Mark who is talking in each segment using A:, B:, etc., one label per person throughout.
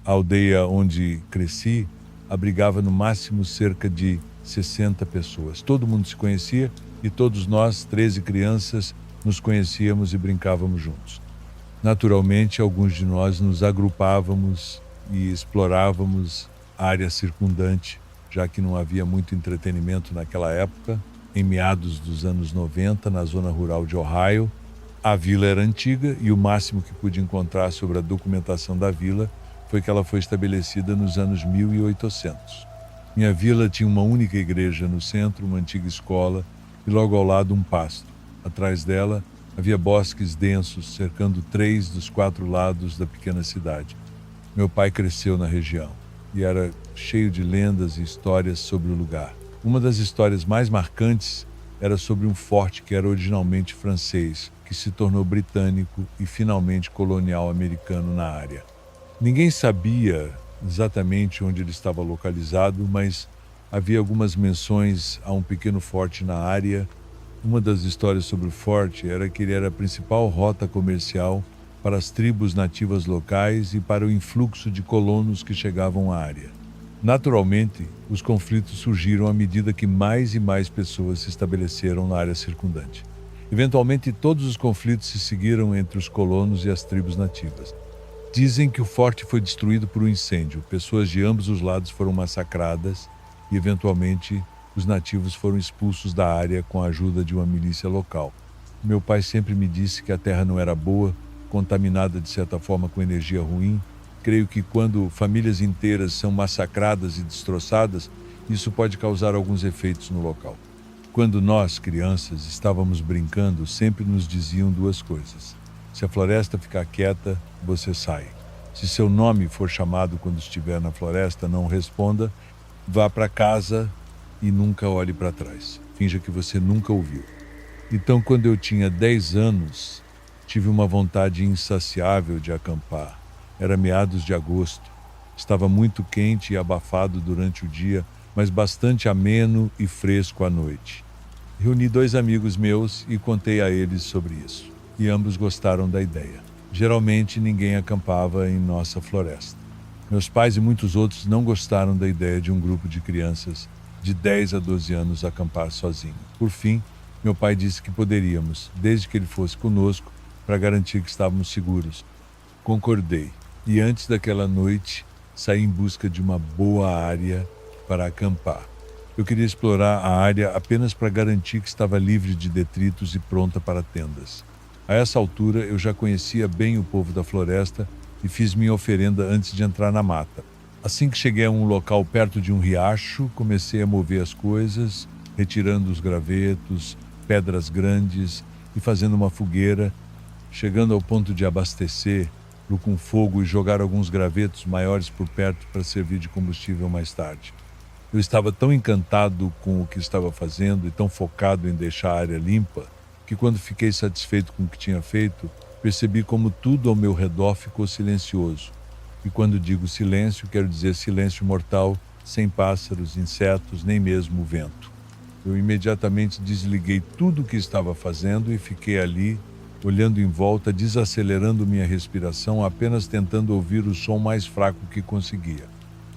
A: A aldeia onde cresci abrigava no máximo cerca de 60 pessoas. Todo mundo se conhecia e todos nós, 13 crianças, nos conhecíamos e brincávamos juntos. Naturalmente, alguns de nós nos agrupávamos e explorávamos a área circundante, já que não havia muito entretenimento naquela época. Em meados dos anos 90, na zona rural de Ohio, a vila era antiga e o máximo que pude encontrar sobre a documentação da vila foi que ela foi estabelecida nos anos 1800. Minha vila tinha uma única igreja no centro, uma antiga escola e logo ao lado um pasto. Atrás dela havia bosques densos cercando 3 dos 4 lados da pequena cidade. Meu pai cresceu na região e era cheio de lendas e histórias sobre o lugar. Uma das histórias mais marcantes era sobre um forte que era originalmente francês, que se tornou britânico e finalmente colonial americano na área. Ninguém sabia exatamente onde ele estava localizado, mas havia algumas menções a um pequeno forte na área. Uma das histórias sobre o forte era que ele era a principal rota comercial para as tribos nativas locais e para o influxo de colonos que chegavam à área. Naturalmente, os conflitos surgiram à medida que mais e mais pessoas se estabeleceram na área circundante. Eventualmente, todos os conflitos se seguiram entre os colonos e as tribos nativas. Dizem que o forte foi destruído por um incêndio. Pessoas de ambos os lados foram massacradas e, eventualmente, os nativos foram expulsos da área com a ajuda de uma milícia local. Meu pai sempre me disse que a terra não era boa, contaminada de certa forma com energia ruim. Creio que quando famílias inteiras são massacradas e destroçadas, isso pode causar alguns efeitos no local. Quando nós, crianças, estávamos brincando, sempre nos diziam 2 coisas. Se a floresta ficar quieta, você sai. Se seu nome for chamado quando estiver na floresta, não responda, vá para casa e nunca olhe para trás. Finja que você nunca ouviu. Então, quando eu tinha 10 anos, tive uma vontade insaciável de acampar. Era meados de agosto. Estava muito quente e abafado durante o dia, mas bastante ameno e fresco à noite. Reuni 2 amigos meus e contei a eles sobre isso. E ambos gostaram da ideia. Geralmente, ninguém acampava em nossa floresta. Meus pais e muitos outros não gostaram da ideia de um grupo de crianças de 10 a 12 anos acampar sozinho. Por fim, meu pai disse que poderíamos, desde que ele fosse conosco, para garantir que estávamos seguros. Concordei. E antes daquela noite, saí em busca de uma boa área para acampar. Eu queria explorar a área apenas para garantir que estava livre de detritos e pronta para tendas. A essa altura, eu já conhecia bem o povo da floresta e fiz minha oferenda antes de entrar na mata. Assim que cheguei a um local perto de um riacho, comecei a mover as coisas, retirando os gravetos, pedras grandes e fazendo uma fogueira, chegando ao ponto de abastecer-lo com fogo e jogar alguns gravetos maiores por perto para servir de combustível mais tarde. Eu estava tão encantado com o que estava fazendo e tão focado em deixar a área limpa, que quando fiquei satisfeito com o que tinha feito, percebi como tudo ao meu redor ficou silencioso. E quando digo silêncio, quero dizer silêncio mortal, sem pássaros, insetos, nem mesmo o vento. Eu imediatamente desliguei tudo o que estava fazendo e fiquei ali, olhando em volta, desacelerando minha respiração, apenas tentando ouvir o som mais fraco que conseguia.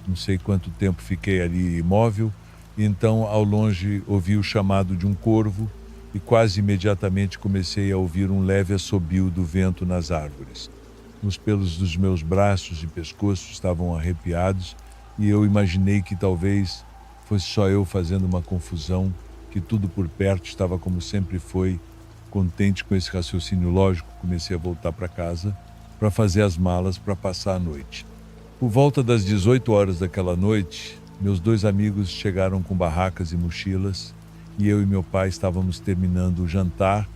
A: Não sei quanto tempo fiquei ali imóvel, e então, ao longe, ouvi o chamado de um corvo e quase imediatamente comecei a ouvir um leve assobio do vento nas árvores. Os pelos dos meus braços e pescoço estavam arrepiados e eu imaginei que talvez fosse só eu fazendo uma confusão, que tudo por perto estava como sempre foi. Contente com esse raciocínio lógico, comecei a voltar para casa para fazer as malas para passar a noite. Por volta das 18 horas daquela noite, meus 2 amigos chegaram com barracas e mochilas e eu e meu pai estávamos terminando o jantar.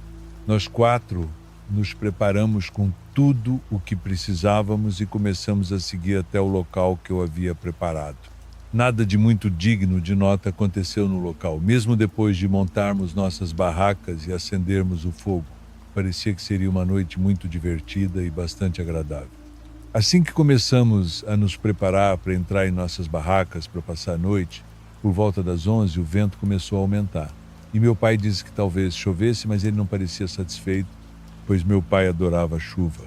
A: Nós 4 nos preparamos com tudo o que precisávamos e começamos a seguir até o local que eu havia preparado. Nada de muito digno de nota aconteceu no local, mesmo depois de montarmos nossas barracas e acendermos o fogo. Parecia que seria uma noite muito divertida e bastante agradável. Assim que começamos a nos preparar para entrar em nossas barracas para passar a noite, por volta das 11, o vento começou a aumentar. E meu pai disse que talvez chovesse, mas ele não parecia satisfeito, pois meu pai adorava a chuva.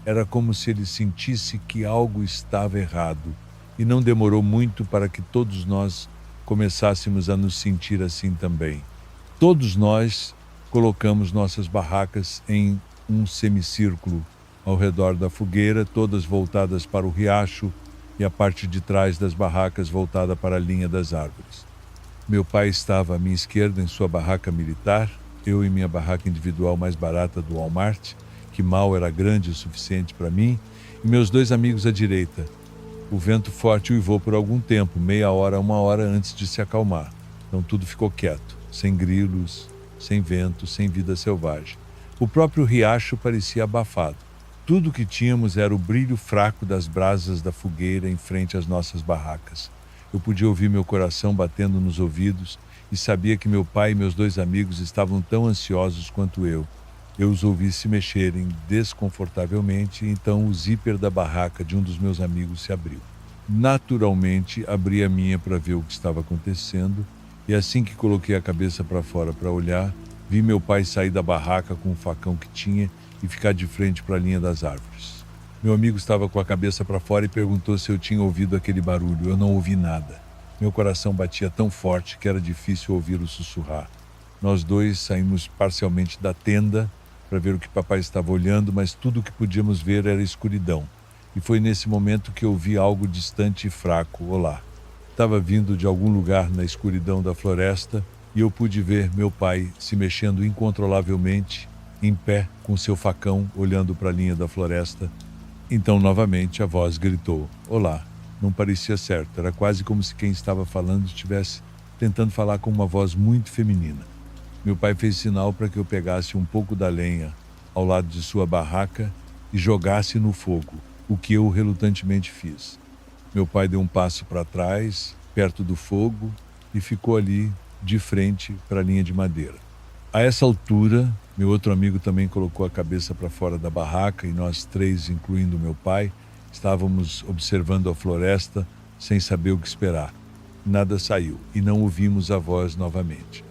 A: Era como se ele sentisse que algo estava errado, e não demorou muito para que todos nós começássemos a nos sentir assim também. Todos nós colocamos nossas barracas em um semicírculo ao redor da fogueira, todas voltadas para o riacho e a parte de trás das barracas voltada para a linha das árvores. Meu pai estava à minha esquerda em sua barraca militar, eu em minha barraca individual mais barata do Walmart, que mal era grande o suficiente para mim, e meus dois amigos à direita. O vento forte uivou por algum tempo, meia hora, uma hora antes de se acalmar. Então tudo ficou quieto, sem grilos, sem vento, sem vida selvagem. O próprio riacho parecia abafado. Tudo o que tínhamos era o brilho fraco das brasas da fogueira em frente às nossas barracas. Eu podia ouvir meu coração batendo nos ouvidos e sabia que meu pai e meus dois amigos estavam tão ansiosos quanto eu. Eu os ouvi se mexerem desconfortavelmente, e então o zíper da barraca de um dos meus amigos se abriu. Naturalmente, abri a minha para ver o que estava acontecendo, e assim que coloquei a cabeça para fora para olhar, vi meu pai sair da barraca com o facão que tinha e ficar de frente para a linha das árvores. Meu amigo estava com a cabeça para fora e perguntou se eu tinha ouvido aquele barulho. Eu não ouvi nada. Meu coração batia tão forte que era difícil ouvi-lo sussurrar. Nós dois saímos parcialmente da tenda para ver o que papai estava olhando, mas tudo o que podíamos ver era escuridão. E foi nesse momento que eu vi algo distante e fraco. Olá. Estava vindo de algum lugar na escuridão da floresta e eu pude ver meu pai se mexendo incontrolavelmente, em pé, com seu facão, olhando para a linha da floresta. Então, novamente, a voz gritou: "Olá!" Não parecia certo, era quase como se quem estava falando estivesse tentando falar com uma voz muito feminina. Meu pai fez sinal para que eu pegasse um pouco da lenha ao lado de sua barraca e jogasse no fogo, o que eu relutantemente fiz. Meu pai deu um passo para trás, perto do fogo, e ficou ali, de frente para a linha de madeira. A essa altura, meu outro amigo também colocou a cabeça para fora da barraca e nós três, incluindo meu pai, estávamos observando a floresta sem saber o que esperar. Nada saiu e não ouvimos a voz novamente.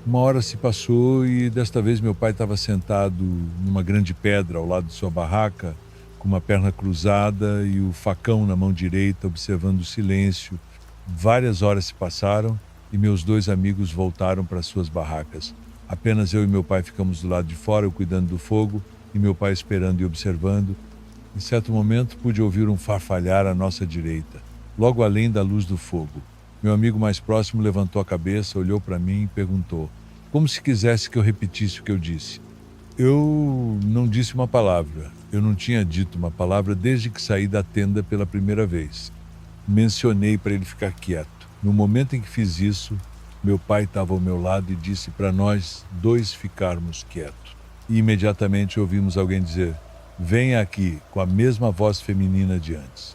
A: Uma hora se passou e desta vez meu pai estava sentado numa grande pedra ao lado de sua barraca, com uma perna cruzada e o facão na mão direita, observando o silêncio. Várias horas se passaram e meus dois amigos voltaram para suas barracas. Apenas eu e meu pai ficamos do lado de fora, eu cuidando do fogo e meu pai esperando e observando. Em certo momento pude ouvir um farfalhar à nossa direita, logo além da luz do fogo. Meu amigo mais próximo levantou a cabeça, olhou para mim e perguntou, como se quisesse que eu repetisse o que eu disse. Eu não disse uma palavra. Eu não tinha dito uma palavra desde que saí da tenda pela primeira vez. Mencionei para ele ficar quieto. No momento em que fiz isso, meu pai estava ao meu lado e disse para nós dois ficarmos quietos. E imediatamente ouvimos alguém dizer, venha aqui, com a mesma voz feminina de antes.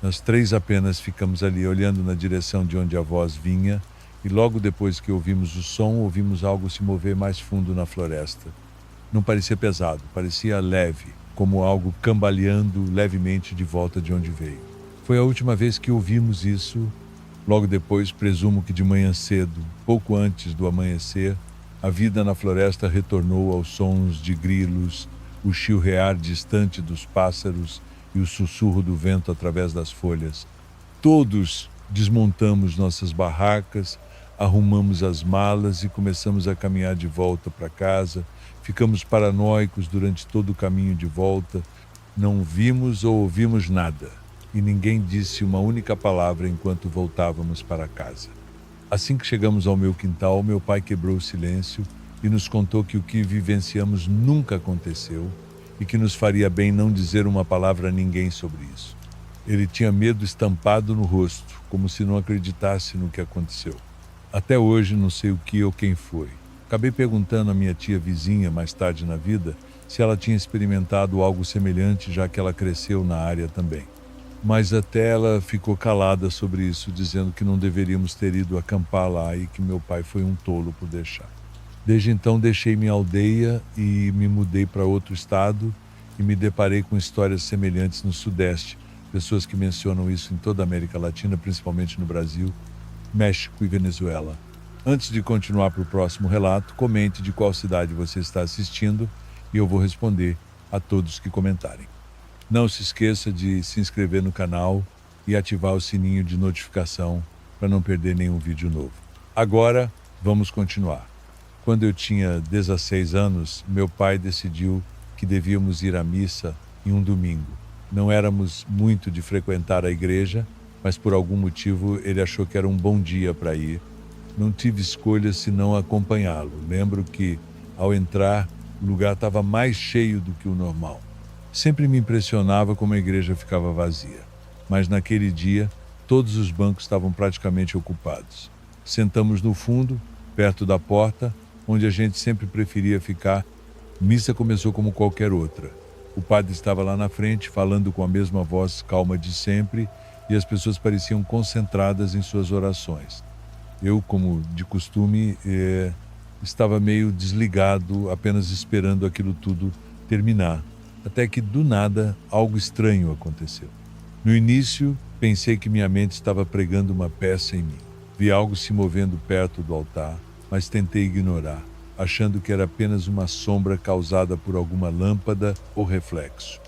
A: Nós três apenas ficamos ali olhando na direção de onde a voz vinha e logo depois que ouvimos o som, ouvimos algo se mover mais fundo na floresta. Não parecia pesado, parecia leve, como algo cambaleando levemente de volta de onde veio. Foi a última vez que ouvimos isso. Logo depois, presumo que de manhã cedo, pouco antes do amanhecer, a vida na floresta retornou aos sons de grilos, o chilrear distante dos pássaros e o sussurro do vento através das folhas. Todos desmontamos nossas barracas, arrumamos as malas e começamos a caminhar de volta para casa. Ficamos paranoicos durante todo o caminho de volta. Não vimos ou ouvimos nada. E ninguém disse uma única palavra enquanto voltávamos para casa. Assim que chegamos ao meu quintal, meu pai quebrou o silêncio e nos contou que o que vivenciamos nunca aconteceu e que nos faria bem não dizer uma palavra a ninguém sobre isso. Ele tinha medo estampado no rosto, como se não acreditasse no que aconteceu. Até hoje não sei o que ou quem foi. Acabei perguntando à minha tia vizinha, mais tarde na vida, se ela tinha experimentado algo semelhante, já que ela cresceu na área também. Mas até ela ficou calada sobre isso, dizendo que não deveríamos ter ido acampar lá e que meu pai foi um tolo por deixar. Desde então deixei minha aldeia e me mudei para outro estado e me deparei com histórias semelhantes no Sudeste, pessoas que mencionam isso em toda a América Latina, principalmente no Brasil, México e Venezuela. Antes de continuar para o próximo relato, comente de qual cidade você está assistindo e eu vou responder a todos que comentarem. Não se esqueça de se inscrever no canal e ativar o sininho de notificação para não perder nenhum vídeo novo. Agora, vamos continuar. Quando eu tinha 16 anos, meu pai decidiu que devíamos ir à missa em um domingo. Não éramos muito de frequentar a igreja, mas por algum motivo ele achou que era um bom dia para ir. Não tive escolha senão acompanhá-lo. Lembro que, ao entrar, o lugar estava mais cheio do que o normal. Sempre me impressionava como a igreja ficava vazia. Mas naquele dia, todos os bancos estavam praticamente ocupados. Sentamos no fundo, perto da porta, onde a gente sempre preferia ficar. Missa começou como qualquer outra. O padre estava lá na frente, falando com a mesma voz calma de sempre, e as pessoas pareciam concentradas em suas orações. Eu, como de costume, estava meio desligado, apenas esperando aquilo tudo terminar. Até que, do nada, algo estranho aconteceu. No início, pensei que minha mente estava pregando uma peça em mim. Vi algo se movendo perto do altar, mas tentei ignorar, achando que era apenas uma sombra causada por alguma lâmpada ou reflexo.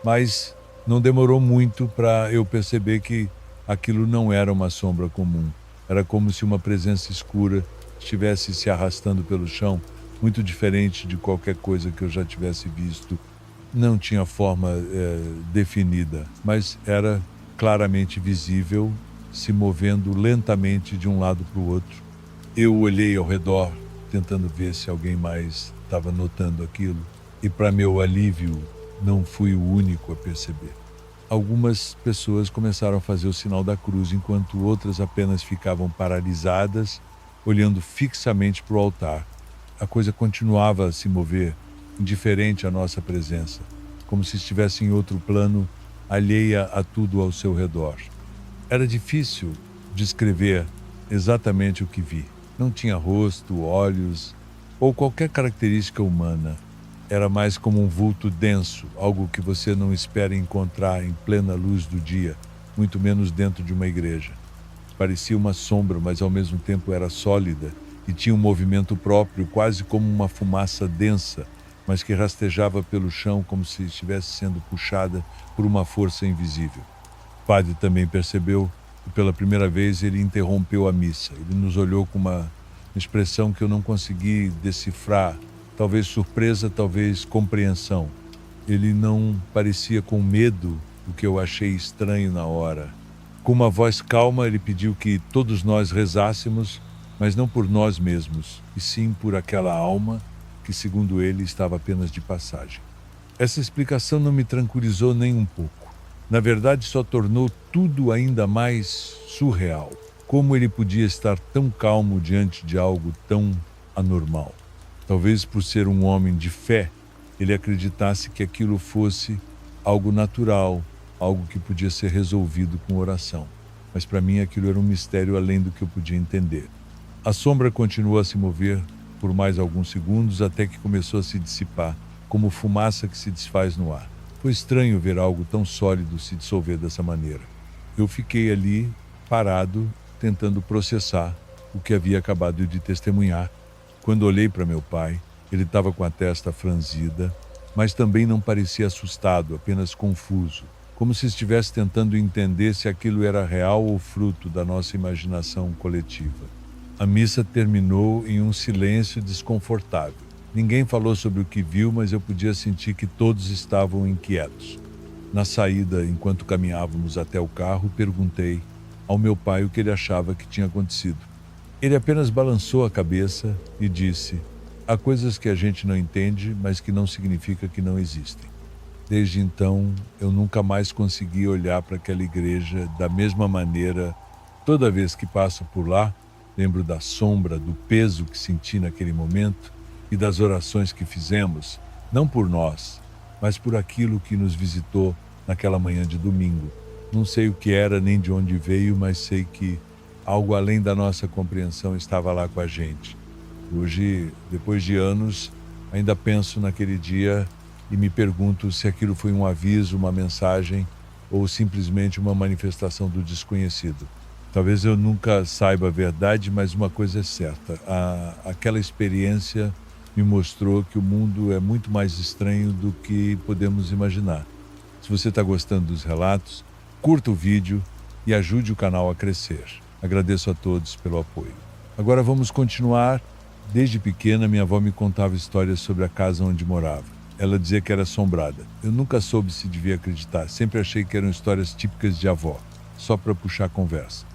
A: Mas não demorou muito para eu perceber que aquilo não era uma sombra comum. Era como se uma presença escura estivesse se arrastando pelo chão, muito diferente de qualquer coisa que eu já tivesse visto. Não tinha forma definida, mas era claramente visível, se movendo lentamente de um lado para o outro. Eu olhei ao redor, tentando ver se alguém mais estava notando aquilo, e para meu alívio, não fui o único a perceber. Algumas pessoas começaram a fazer o sinal da cruz, enquanto outras apenas ficavam paralisadas, olhando fixamente para o altar. A coisa continuava a se mover, indiferente à nossa presença, como se estivesse em outro plano, alheia a tudo ao seu redor. Era difícil descrever exatamente o que vi. Não tinha rosto, olhos ou qualquer característica humana. Era mais como um vulto denso, algo que você não espera encontrar em plena luz do dia, muito menos dentro de uma igreja. Parecia uma sombra, mas ao mesmo tempo era sólida e tinha um movimento próprio, quase como uma fumaça densa, mas que rastejava pelo chão como se estivesse sendo puxada por uma força invisível. O padre também percebeu e pela primeira vez ele interrompeu a missa. Ele nos olhou com uma expressão que eu não consegui decifrar, talvez surpresa, talvez compreensão. Ele não parecia com medo, o que eu achei estranho na hora. Com uma voz calma, ele pediu que todos nós rezássemos, mas não por nós mesmos, e sim por aquela alma que, segundo ele, estava apenas de passagem. Essa explicação não me tranquilizou nem um pouco. Na verdade, só tornou tudo ainda mais surreal. Como ele podia estar tão calmo diante de algo tão anormal? Talvez por ser um homem de fé, ele acreditasse que aquilo fosse algo natural, algo que podia ser resolvido com oração. Mas para mim aquilo era um mistério além do que eu podia entender. A sombra continuou a se mover por mais alguns segundos até que começou a se dissipar, como fumaça que se desfaz no ar. Foi estranho ver algo tão sólido se dissolver dessa maneira. Eu fiquei ali, parado, tentando processar o que havia acabado de testemunhar. Quando olhei para meu pai, ele estava com a testa franzida, mas também não parecia assustado, apenas confuso, como se estivesse tentando entender se aquilo era real ou fruto da nossa imaginação coletiva. A missa terminou em um silêncio desconfortável. Ninguém falou sobre o que viu, mas eu podia sentir que todos estavam inquietos. Na saída, enquanto caminhávamos até o carro, perguntei ao meu pai o que ele achava que tinha acontecido. Ele apenas balançou a cabeça e disse: há coisas que a gente não entende, mas que não significa que não existem. Desde então, eu nunca mais consegui olhar para aquela igreja da mesma maneira. Toda vez que passo por lá, lembro da sombra, do peso que senti naquele momento e das orações que fizemos, não por nós, mas por aquilo que nos visitou naquela manhã de domingo. Não sei o que era nem de onde veio, mas sei que algo além da nossa compreensão estava lá com a gente. Hoje, depois de anos, ainda penso naquele dia e me pergunto se aquilo foi um aviso, uma mensagem ou simplesmente uma manifestação do desconhecido. Talvez eu nunca saiba a verdade, mas uma coisa é certa. Aquela experiência me mostrou que o mundo é muito mais estranho do que podemos imaginar. Se você está gostando dos relatos, curta o vídeo e ajude o canal a crescer. Agradeço a todos pelo apoio. Agora vamos continuar. Desde pequena, minha avó me contava histórias sobre a casa onde morava. Ela dizia que era assombrada. Eu nunca soube se devia acreditar. Sempre achei que eram histórias típicas de avó, só para puxar conversa.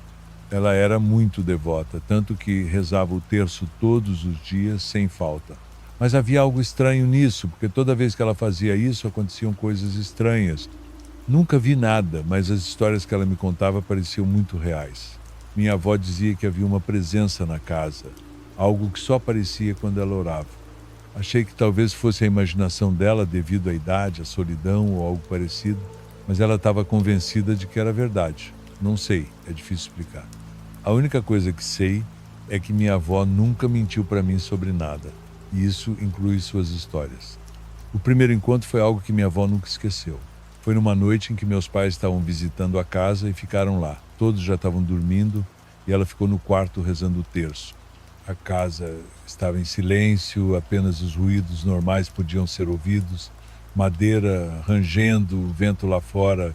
A: Ela era muito devota, tanto que rezava o terço todos os dias, sem falta. Mas havia algo estranho nisso, porque toda vez que ela fazia isso, aconteciam coisas estranhas. Nunca vi nada, mas as histórias que ela me contava pareciam muito reais. Minha avó dizia que havia uma presença na casa, algo que só aparecia quando ela orava. Achei que talvez fosse a imaginação dela devido à idade, à solidão ou algo parecido, mas ela estava convencida de que era verdade. Não sei, é difícil explicar. A única coisa que sei é que minha avó nunca mentiu para mim sobre nada, e isso inclui suas histórias. O primeiro encontro foi algo que minha avó nunca esqueceu. Foi numa noite em que meus pais estavam visitando a casa e ficaram lá. Todos já estavam dormindo e ela ficou no quarto rezando o terço. A casa estava em silêncio, apenas os ruídos normais podiam ser ouvidos, madeira rangendo, vento lá fora.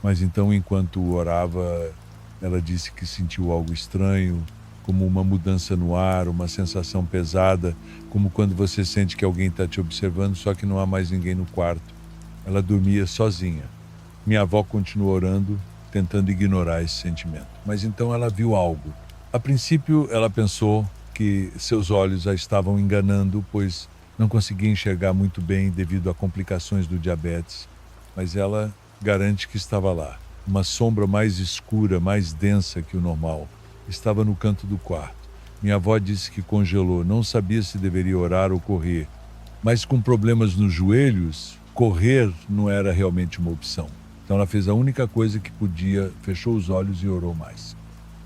A: Mas então, enquanto orava, ela disse que sentiu algo estranho, como uma mudança no ar, uma sensação pesada, como quando você sente que alguém está te observando, só que não há mais ninguém no quarto. Ela dormia sozinha. Minha avó continuou orando, tentando ignorar esse sentimento. Mas então ela viu algo. A princípio, ela pensou que seus olhos a estavam enganando, pois não conseguia enxergar muito bem devido a complicações do diabetes. Mas ela garante que estava lá. Uma sombra mais escura, mais densa que o normal. Estava no canto do quarto. Minha avó disse que congelou, não sabia se deveria orar ou correr. Mas com problemas nos joelhos, correr não era realmente uma opção. Então ela fez a única coisa que podia, fechou os olhos e orou mais.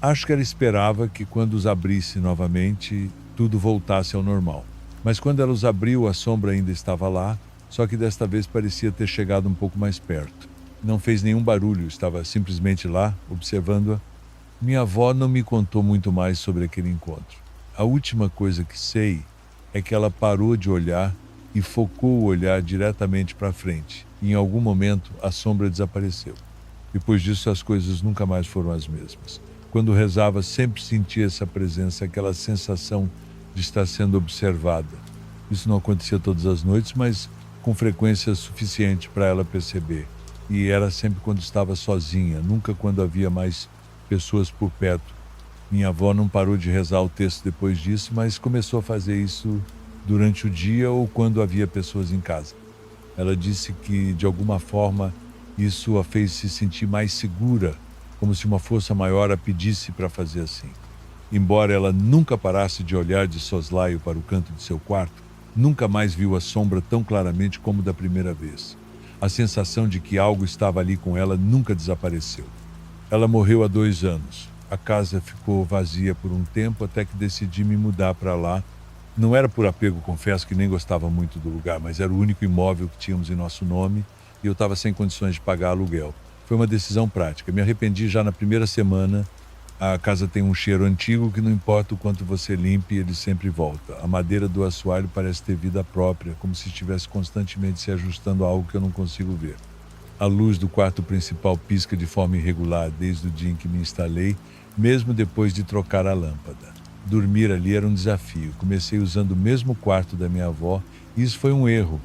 A: Acho que ela esperava que quando os abrisse novamente, tudo voltasse ao normal. Mas quando ela os abriu, a sombra ainda estava lá, só que desta vez parecia ter chegado um pouco mais perto. Não fez nenhum barulho, estava simplesmente lá, observando-a. Minha avó não me contou muito mais sobre aquele encontro. A última coisa que sei é que ela parou de olhar e focou o olhar diretamente para frente. Em algum momento, a sombra desapareceu. Depois disso, as coisas nunca mais foram as mesmas. Quando rezava, sempre sentia essa presença, aquela sensação de estar sendo observada. Isso não acontecia todas as noites, mas com frequência suficiente para ela perceber. E era sempre quando estava sozinha, nunca quando havia mais pessoas por perto. Minha avó não parou de rezar o texto depois disso, mas começou a fazer isso durante o dia ou quando havia pessoas em casa. Ela disse que, de alguma forma, isso a fez se sentir mais segura, como se uma força maior a pedisse para fazer assim. Embora ela nunca parasse de olhar de soslaio para o canto de seu quarto, nunca mais viu a sombra tão claramente como da primeira vez. A sensação de que algo estava ali com ela nunca desapareceu. Ela morreu há 2 anos. A casa ficou vazia por um tempo até que decidi me mudar para lá. Não era por apego, confesso que nem gostava muito do lugar, mas era o único imóvel que tínhamos em nosso nome e eu estava sem condições de pagar aluguel. Foi uma decisão prática. Me arrependi já na primeira semana. A casa tem um cheiro antigo que não importa o quanto você limpe, ele sempre volta. A madeira do assoalho parece ter vida própria, como se estivesse constantemente se ajustando a algo que eu não consigo ver. A luz do quarto principal pisca de forma irregular desde o dia em que me instalei, mesmo depois de trocar a lâmpada. Dormir ali era um desafio. Comecei usando o mesmo quarto da minha avó e isso foi um erro.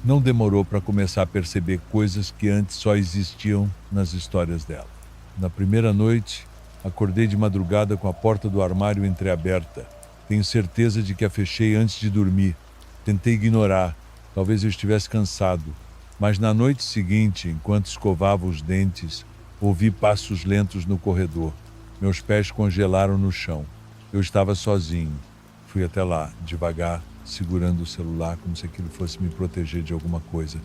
A: Não demorou para começar a perceber coisas que antes só existiam nas histórias dela. Na primeira noite, acordei de madrugada com a porta do armário entreaberta. Tenho certeza de que a fechei antes de dormir. Tentei ignorar. Talvez eu estivesse cansado. Mas na noite seguinte, enquanto escovava os dentes, ouvi passos lentos no corredor. Meus pés congelaram no chão. Eu estava sozinho. Fui até lá, devagar, segurando o celular como se aquilo fosse me proteger de alguma coisa.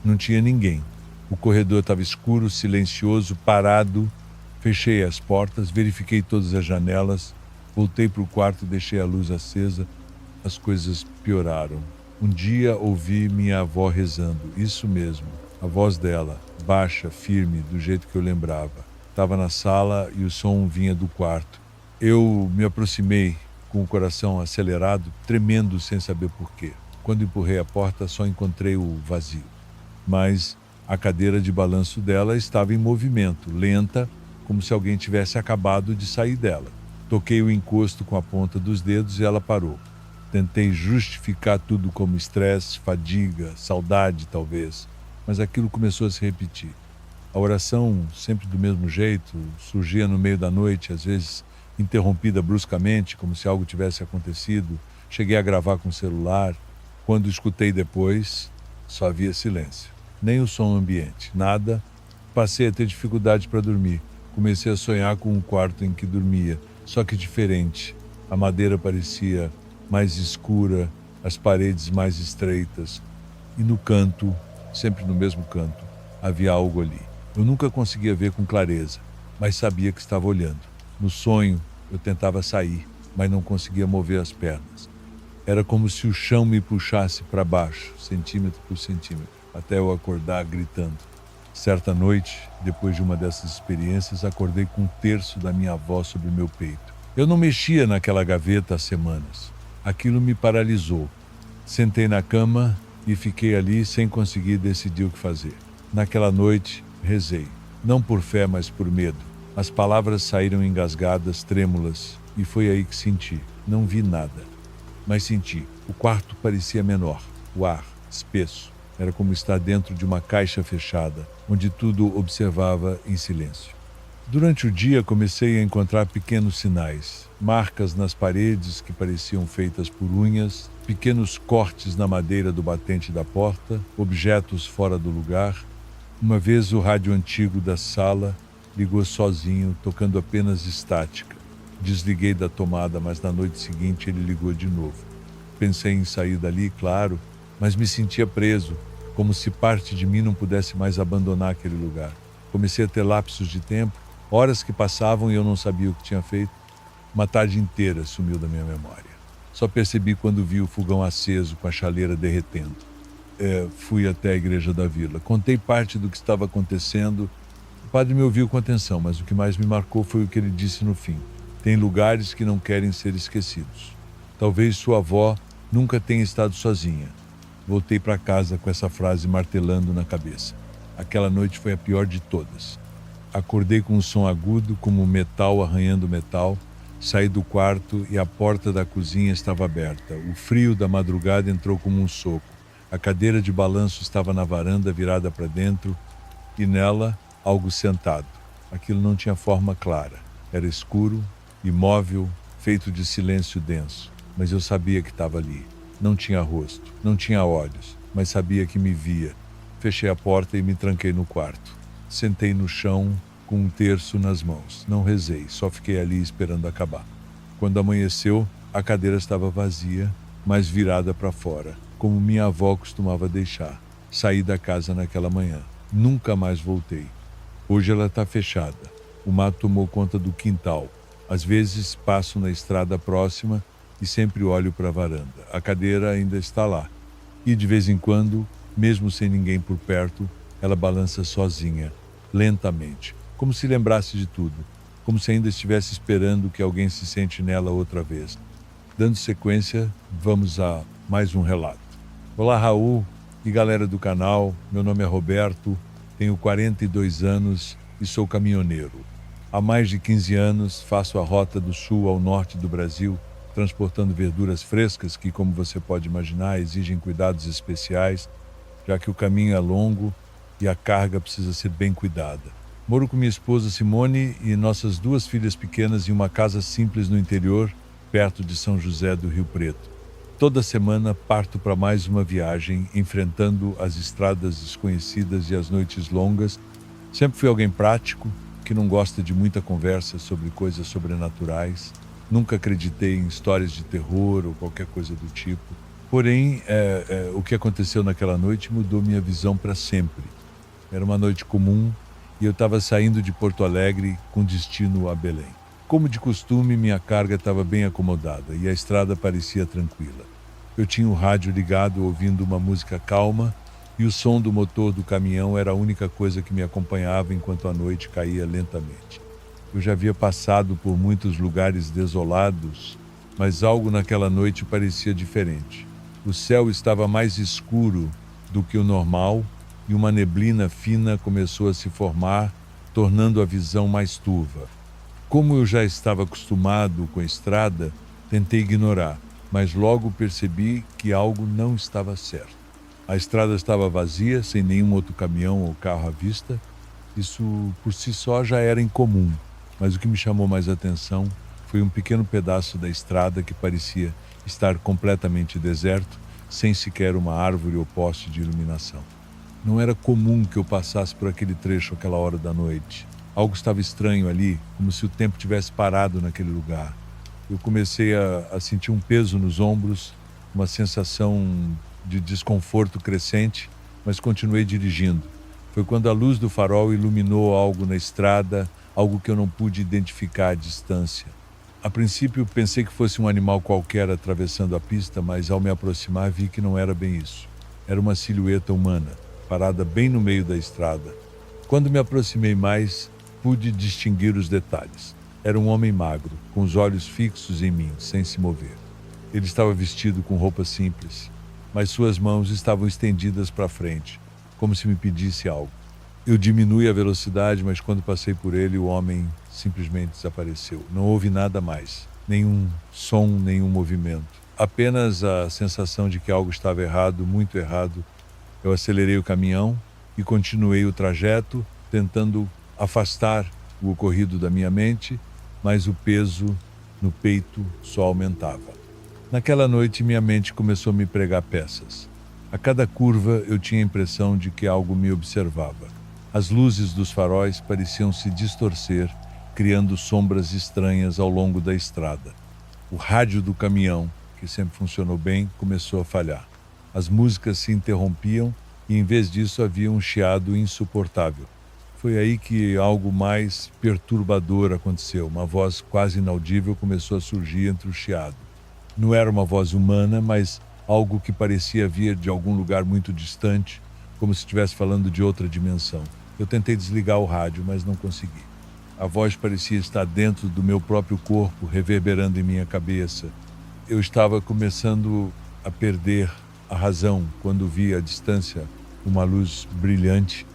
A: Não tinha ninguém. O corredor estava escuro, silencioso, parado. Fechei as portas, verifiquei todas as janelas, voltei para o quarto e deixei a luz acesa. As coisas pioraram. Um dia ouvi minha avó rezando, isso mesmo, a voz dela, baixa, firme, do jeito que eu lembrava. Estava na sala e o som vinha do quarto. Eu me aproximei com o coração acelerado, tremendo sem saber porquê. Quando empurrei a porta, só encontrei o vazio. Mas A cadeira de balanço dela estava em movimento, lenta, como se alguém tivesse acabado de sair dela. Toquei o encosto com a ponta dos dedos e ela parou. Tentei justificar tudo como estresse, fadiga, saudade, talvez, mas aquilo começou a se repetir. A oração, sempre do mesmo jeito, surgia no meio da noite, às vezes interrompida bruscamente, como se algo tivesse acontecido. Cheguei a gravar com o celular. Quando escutei depois, só havia silêncio. Nem o som ambiente, nada. Passei a ter dificuldade para dormir. Comecei a sonhar com um quarto em que dormia, só que diferente. A madeira parecia mais escura, as paredes mais estreitas. E no canto, sempre no mesmo canto, havia algo ali. Eu nunca conseguia ver com clareza, mas sabia que estava olhando. No sonho, eu tentava sair, mas não conseguia mover as pernas. Era como se o chão me puxasse para baixo, centímetro por centímetro, até eu acordar gritando. Certa noite, depois de uma dessas experiências, acordei com um terço da minha avó sobre meu peito. Eu não mexia naquela gaveta há semanas. Aquilo me paralisou. Sentei na cama e fiquei ali sem conseguir decidir o que fazer. Naquela noite, rezei. Não por fé, mas por medo. As palavras saíram engasgadas, trêmulas, e foi aí que senti. Não vi nada, mas senti. O quarto parecia menor, o ar espesso. Era como estar dentro de uma caixa fechada, onde tudo observava em silêncio. Durante o dia comecei a encontrar pequenos sinais, marcas nas paredes que pareciam feitas por unhas, pequenos cortes na madeira do batente da porta, objetos fora do lugar. Uma vez o rádio antigo da sala ligou sozinho, tocando apenas estática. Desliguei da tomada, mas na noite seguinte ele ligou de novo. Pensei em sair dali, claro, mas me sentia preso, como se parte de mim não pudesse mais abandonar aquele lugar. Comecei a ter lapsos de tempo, horas que passavam e eu não sabia o que tinha feito. Uma tarde inteira sumiu da minha memória. Só percebi quando vi o fogão aceso com a chaleira derretendo. Fui até a igreja da vila. Contei parte do que estava acontecendo. O padre me ouviu com atenção, mas o que mais me marcou foi o que ele disse no fim. Tem lugares que não querem ser esquecidos. Talvez sua avó nunca tenha estado sozinha. Voltei para casa com essa frase martelando na cabeça. Aquela noite foi a pior de todas. Acordei com um som agudo, como metal arranhando metal. Saí do quarto e a porta da cozinha estava aberta. O frio da madrugada entrou como um soco. A cadeira de balanço estava na varanda, virada para dentro, e nela, algo sentado. Aquilo não tinha forma clara. Era escuro, imóvel, feito de silêncio denso. Mas eu sabia que estava ali. Não tinha rosto, não tinha olhos, mas sabia que me via. Fechei a porta e me tranquei no quarto. Sentei no chão com um terço nas mãos. Não rezei, só fiquei ali esperando acabar. Quando amanheceu, a cadeira estava vazia, mas virada para fora, como minha avó costumava deixar. Saí da casa naquela manhã. Nunca mais voltei. Hoje ela está fechada. O mato tomou conta do quintal. Às vezes passo na estrada próxima e sempre olho para a varanda. A cadeira ainda está lá. E de vez em quando, mesmo sem ninguém por perto, ela balança sozinha, lentamente, como se lembrasse de tudo, como se ainda estivesse esperando que alguém se sente nela outra vez. Dando sequência, vamos a mais um relato. Olá, Raul e galera do canal, meu nome é Roberto, tenho 42 anos e sou caminhoneiro. Há mais de 15 anos faço a rota do sul ao norte do Brasil, transportando verduras frescas que, como você pode imaginar, exigem cuidados especiais, já que o caminho é longo e a carga precisa ser bem cuidada. Moro com minha esposa Simone e nossas 2 filhas pequenas em uma casa simples no interior, perto de São José do Rio Preto. Toda semana parto para mais uma viagem, enfrentando as estradas desconhecidas e as noites longas. Sempre fui alguém prático, que não gosta de muita conversa sobre coisas sobrenaturais. Nunca acreditei em histórias de terror ou qualquer coisa do tipo. Porém, o que aconteceu naquela noite mudou minha visão para sempre. Era uma noite comum e eu estava saindo de Porto Alegre com destino a Belém. Como de costume, minha carga estava bem acomodada e a estrada parecia tranquila. Eu tinha o rádio ligado ouvindo uma música calma e o som do motor do caminhão era a única coisa que me acompanhava enquanto a noite caía lentamente. Eu já havia passado por muitos lugares desolados, mas algo naquela noite parecia diferente. O céu estava mais escuro do que o normal e uma neblina fina começou a se formar, tornando a visão mais turva. Como eu já estava acostumado com a estrada, tentei ignorar, mas logo percebi que algo não estava certo. A estrada estava vazia, sem nenhum outro caminhão ou carro à vista. Isso por si só já era incomum, mas o que me chamou mais atenção foi um pequeno pedaço da estrada que parecia estar completamente deserto, sem sequer uma árvore ou poste de iluminação. Não era comum que eu passasse por aquele trecho àquela hora da noite. Algo estava estranho ali, como se o tempo tivesse parado naquele lugar. Eu comecei a sentir um peso nos ombros, uma sensação de desconforto crescente, mas continuei dirigindo. Foi quando a luz do farol iluminou algo na estrada, algo que eu não pude identificar à distância. A princípio pensei que fosse um animal qualquer atravessando a pista, mas ao me aproximar vi que não era bem isso. Era uma silhueta humana, parada bem no meio da estrada. Quando me aproximei mais, pude distinguir os detalhes. Era um homem magro, com os olhos fixos em mim, sem se mover. Ele estava vestido com roupa simples, mas suas mãos estavam estendidas para frente, como se me pedisse algo. Eu diminui a velocidade, mas quando passei por ele, o homem simplesmente desapareceu. Não houve nada mais, nenhum som, nenhum movimento. Apenas a sensação de que algo estava errado, muito errado. Eu acelerei o caminhão e continuei o trajeto, tentando afastar o ocorrido da minha mente, mas o peso no peito só aumentava. Naquela noite, minha mente começou a me pregar peças. A cada curva, eu tinha a impressão de que algo me observava. As luzes dos faróis pareciam se distorcer, criando sombras estranhas ao longo da estrada. O rádio do caminhão, que sempre funcionou bem, começou a falhar. As músicas se interrompiam e, em vez disso, havia um chiado insuportável. Foi aí que algo mais perturbador aconteceu. Uma voz quase inaudível começou a surgir entre o chiado. Não era uma voz humana, mas algo que parecia vir de algum lugar muito distante, como se estivesse falando de outra dimensão. Eu tentei desligar o rádio, mas não consegui. A voz parecia estar dentro do meu próprio corpo, reverberando em minha cabeça. Eu estava começando a perder a razão quando vi à distância uma luz brilhante.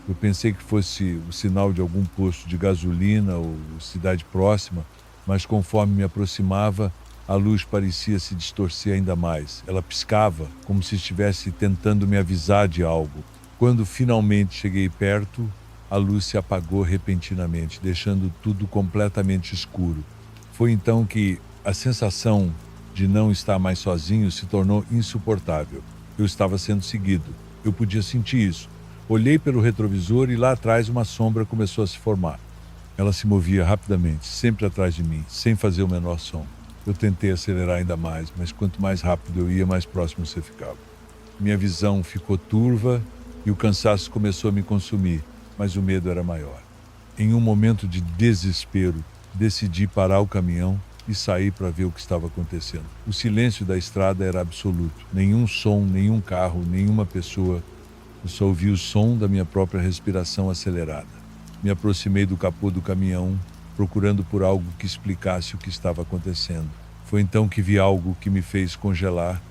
A: Eu pensei que fosse o sinal de algum posto de gasolina ou cidade próxima, mas conforme me aproximava, a luz parecia se distorcer ainda mais. Ela piscava, como se estivesse tentando me avisar de algo. Quando finalmente cheguei perto, a luz se apagou repentinamente, deixando tudo completamente escuro. Foi então que a sensação de não estar mais sozinho se tornou insuportável. Eu estava sendo seguido. Eu podia sentir isso. Olhei pelo retrovisor e lá atrás uma sombra começou a se formar. Ela se movia rapidamente, sempre atrás de mim, sem fazer o menor som. Eu tentei acelerar ainda mais, mas quanto mais rápido eu ia, mais próximo você ficava. Minha visão ficou turva e o cansaço começou a me consumir, mas o medo era maior. Em um momento de desespero, decidi parar o caminhão e sair para ver o que estava acontecendo. O silêncio da estrada era absoluto. Nenhum som, nenhum carro, nenhuma pessoa. Eu só ouvi o som da minha própria respiração acelerada. Me aproximei do capô do caminhão, procurando por algo que explicasse o que estava acontecendo. Foi então que vi algo que me fez congelar.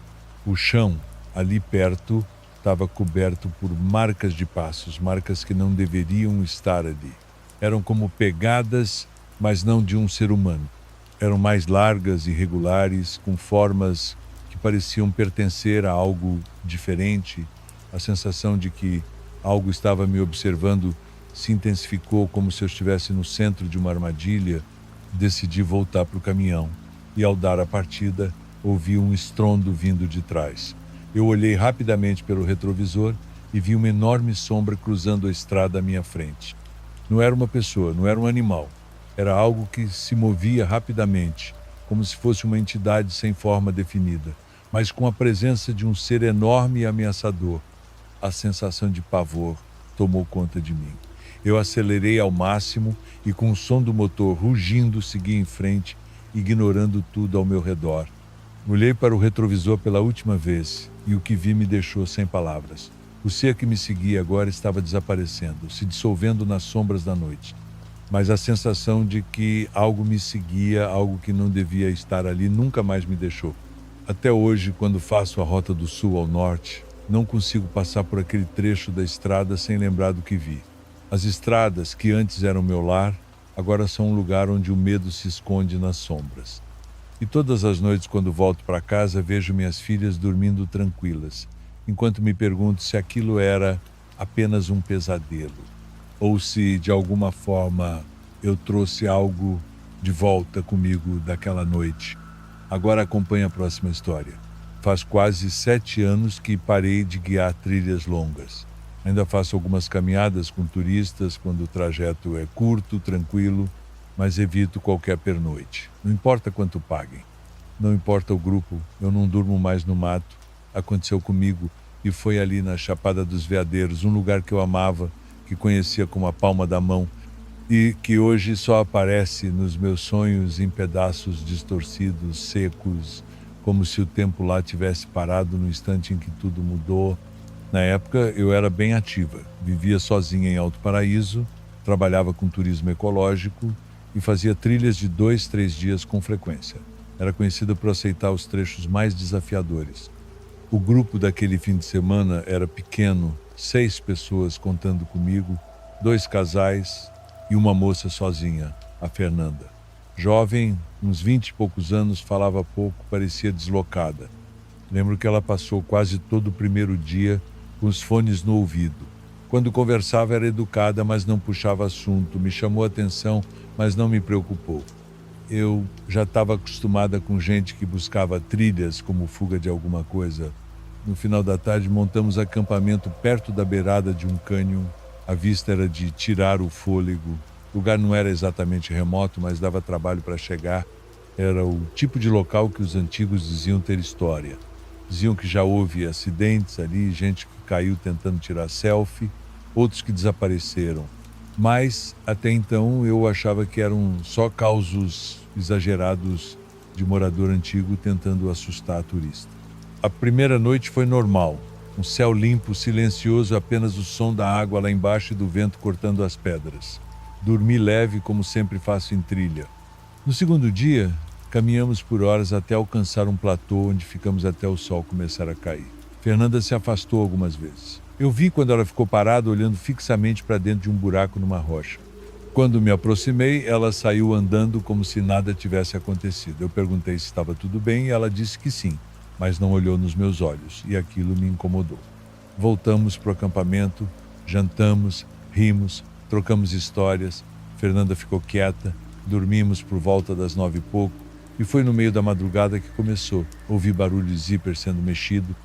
A: O chão, ali perto, estava coberto por marcas de passos, marcas que não deveriam estar ali. Eram como pegadas, mas não de um ser humano. Eram mais largas, irregulares, com formas que pareciam pertencer a algo diferente. A sensação de que algo estava me observando se intensificou, como se eu estivesse no centro de uma armadilha. Decidi voltar para o caminhão e, ao dar a partida, ouvi um estrondo vindo de trás. Eu olhei rapidamente pelo retrovisor e vi uma enorme sombra cruzando a estrada à minha frente. Não era uma pessoa, não era um animal. Era algo que se movia rapidamente, como se fosse uma entidade sem forma definida, mas com a presença de um ser enorme e ameaçador. A sensação de pavor tomou conta de mim. Eu acelerei ao máximo e, com o som do motor rugindo, segui em frente, ignorando tudo ao meu redor. Olhei para o retrovisor pela última vez e o que vi me deixou sem palavras. O ser que me seguia agora estava desaparecendo, se dissolvendo nas sombras da noite. Mas a sensação de que algo me seguia, algo que não devia estar ali, nunca mais me deixou. Até hoje, quando faço a Rota do Sul ao norte, Não consigo passar por aquele trecho da estrada sem lembrar do que vi. As estradas, que antes eram meu lar, agora são um lugar onde o medo se esconde nas sombras. E todas as noites, quando volto para casa, vejo minhas filhas dormindo tranquilas, enquanto me pergunto se aquilo era apenas um pesadelo, ou se, de alguma forma, eu trouxe algo de volta comigo daquela noite. Agora acompanhe a próxima história. Faz quase 7 anos que parei de guiar trilhas longas. Ainda faço algumas caminhadas com turistas quando o trajeto é curto, tranquilo, mas evito qualquer pernoite. Não importa quanto paguem, não importa o grupo, eu não durmo mais no mato. Aconteceu comigo e foi ali na Chapada dos Veadeiros, um lugar que eu amava, que conhecia como a palma da mão e que hoje só aparece nos meus sonhos em pedaços distorcidos, secos, como se o tempo lá tivesse parado no instante em que tudo mudou. Na época, eu era bem ativa, vivia sozinha em Alto Paraíso, trabalhava com turismo ecológico e fazia trilhas de 2, 3 dias com frequência. Era conhecida por aceitar os trechos mais desafiadores. O grupo daquele fim de semana era pequeno, 6 pessoas contando comigo, 2 casais e uma moça sozinha, a Fernanda. Jovem, uns 20 e poucos anos, falava pouco, parecia deslocada. Lembro que ela passou quase todo o primeiro dia com os fones no ouvido. Quando conversava era educada, mas não puxava assunto. Me chamou a atenção, mas não me preocupou. Eu já estava acostumada com gente que buscava trilhas como fuga de alguma coisa. No final da tarde montamos acampamento perto da beirada de um cânion. A vista era de tirar o fôlego. O lugar não era exatamente remoto, mas dava trabalho para chegar. Era o tipo de local que os antigos diziam ter história. Diziam que já houve acidentes ali, gente que caiu tentando tirar selfie, outros que desapareceram. Mas, até então, eu achava que eram só causos exagerados de morador antigo tentando assustar a turista. A primeira noite foi normal. Um céu limpo, silencioso, apenas o som da água lá embaixo e do vento cortando as pedras. Dormi leve, como sempre faço em trilha. No segundo dia, caminhamos por horas até alcançar um platô onde ficamos até o sol começar a cair. Fernanda se afastou algumas vezes. Eu vi quando ela ficou parada olhando fixamente para dentro de um buraco numa rocha. Quando me aproximei, ela saiu andando como se nada tivesse acontecido. Eu perguntei se estava tudo bem e ela disse que sim, mas não olhou nos meus olhos e aquilo me incomodou. Voltamos para o acampamento, jantamos, rimos, trocamos histórias. Fernanda ficou quieta, dormimos por volta das 9 e pouco. E foi no meio da madrugada que começou. Ouvi barulho de zíper sendo mexido.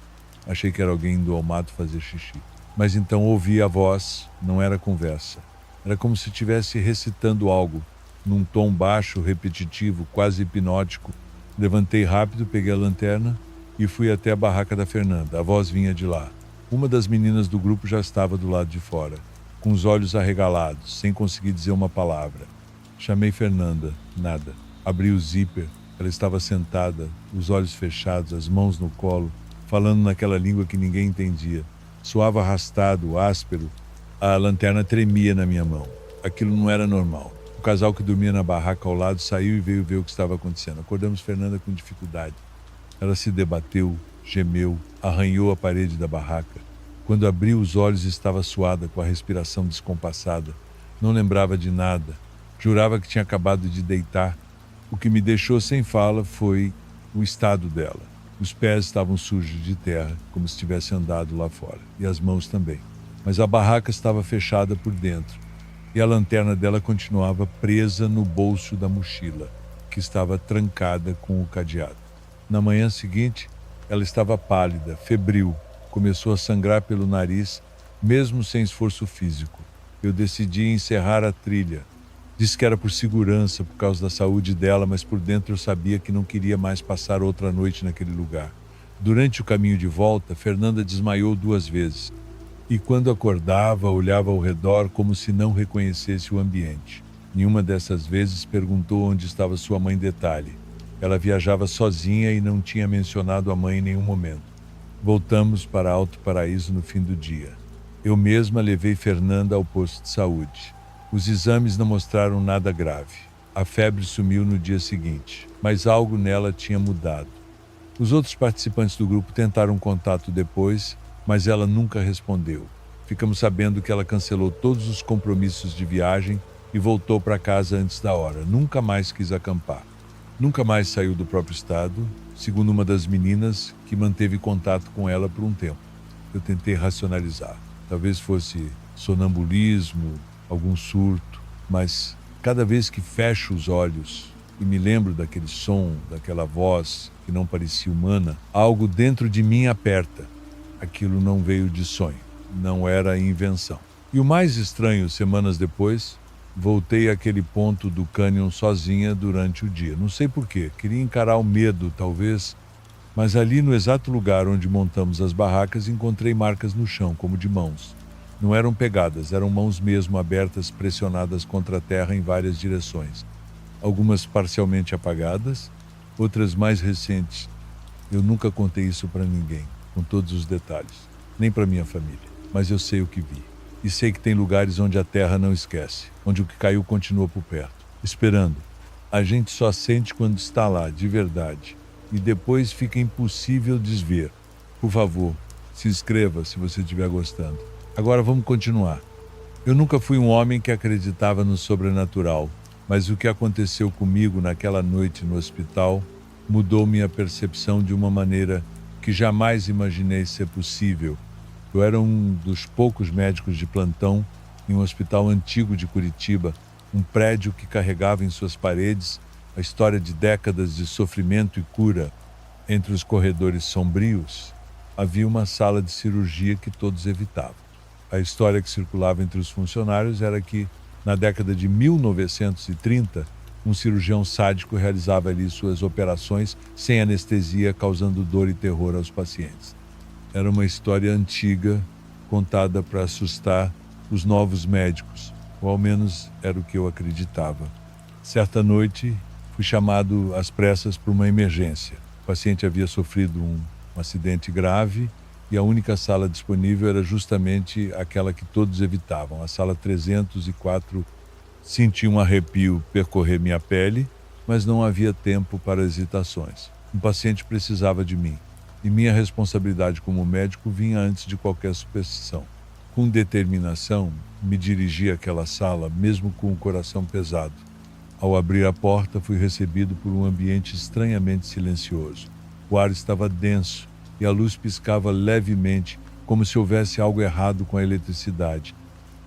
A: Achei que era alguém indo ao mato fazer xixi. Mas então ouvi a voz, não era conversa. Era como se estivesse recitando algo, num tom baixo, repetitivo, quase hipnótico. Levantei rápido, peguei a lanterna e fui até a barraca da Fernanda. A voz vinha de lá. Uma das meninas do grupo já estava do lado de fora, com os olhos arregalados, sem conseguir dizer uma palavra. Chamei Fernanda, nada. Abri o zíper. Ela estava sentada, os olhos fechados, as mãos no colo, falando naquela língua que ninguém entendia. Soava arrastado, áspero. A lanterna tremia na minha mão. Aquilo não era normal. O casal que dormia na barraca ao lado saiu e veio ver o que estava acontecendo. Acordamos Fernanda com dificuldade. Ela se debateu, gemeu, arranhou a parede da barraca. Quando abriu os olhos estava suada, com a respiração descompassada. Não lembrava de nada. Jurava que tinha acabado de deitar. O que me deixou sem fala foi o estado dela. Os pés estavam sujos de terra, como se tivesse andado lá fora, e as mãos também. Mas a barraca estava fechada por dentro, e a lanterna dela continuava presa no bolso da mochila, que estava trancada com o cadeado. Na manhã seguinte, ela estava pálida, febril, começou a sangrar pelo nariz, mesmo sem esforço físico. Eu decidi encerrar a trilha. Disse que era por segurança, por causa da saúde dela, mas por dentro eu sabia que não queria mais passar outra noite naquele lugar. Durante o caminho de volta, Fernanda desmaiou 2 vezes. E quando acordava, olhava ao redor como se não reconhecesse o ambiente. Nenhuma dessas vezes perguntou onde estava sua mãe em detalhe. Ela viajava sozinha e não tinha mencionado a mãe em nenhum momento. Voltamos para Alto Paraíso no fim do dia. Eu mesma levei Fernanda ao posto de saúde. Os exames não mostraram nada grave. A febre sumiu no dia seguinte, mas algo nela tinha mudado. Os outros participantes do grupo tentaram contato depois, mas ela nunca respondeu. Ficamos sabendo que ela cancelou todos os compromissos de viagem e voltou para casa antes da hora. Nunca mais quis acampar. Nunca mais saiu do próprio estado, segundo uma das meninas que manteve contato com ela por um tempo. Eu tentei racionalizar. Talvez fosse sonambulismo, algum surto, mas cada vez que fecho os olhos e me lembro daquele som, daquela voz que não parecia humana, algo dentro de mim aperta. Aquilo não veio de sonho, não era invenção. E o mais estranho, semanas depois, voltei àquele ponto do cânion sozinha durante o dia. Não sei porquê, queria encarar o medo, talvez, mas ali no exato lugar onde montamos as barracas encontrei marcas no chão, como de mãos. Não eram pegadas, eram mãos mesmo abertas, pressionadas contra a terra em várias direções. Algumas parcialmente apagadas, outras mais recentes. Eu nunca contei isso para ninguém, com todos os detalhes, nem para minha família, mas eu sei o que vi. E sei que tem lugares onde a terra não esquece, onde o que caiu continua por perto, esperando. A gente só sente quando está lá, de verdade, e depois fica impossível desver. Por favor, se inscreva se você estiver gostando. Agora vamos continuar. Eu nunca fui um homem que acreditava no sobrenatural, mas o que aconteceu comigo naquela noite no hospital mudou minha percepção de uma maneira que jamais imaginei ser possível. Eu era um dos poucos médicos de plantão em um hospital antigo de Curitiba, um prédio que carregava em suas paredes a história de décadas de sofrimento e cura. Entre os corredores sombrios, havia uma sala de cirurgia que todos evitavam. A história que circulava entre os funcionários era que, na década de 1930, um cirurgião sádico realizava ali suas operações sem anestesia, causando dor e terror aos pacientes. Era uma história antiga, contada para assustar os novos médicos, ou ao menos era o que eu acreditava. Certa noite, fui chamado às pressas para uma emergência. O paciente havia sofrido um acidente grave e a única sala disponível era justamente aquela que todos evitavam, a sala 304. Senti um arrepio percorrer minha pele, mas não havia tempo para hesitações. Um paciente precisava de mim, e minha responsabilidade como médico vinha antes de qualquer superstição. Com determinação, me dirigi àquela sala, mesmo com o coração pesado. Ao abrir a porta, fui recebido por um ambiente estranhamente silencioso. O ar estava denso e a luz piscava levemente, como se houvesse algo errado com a eletricidade.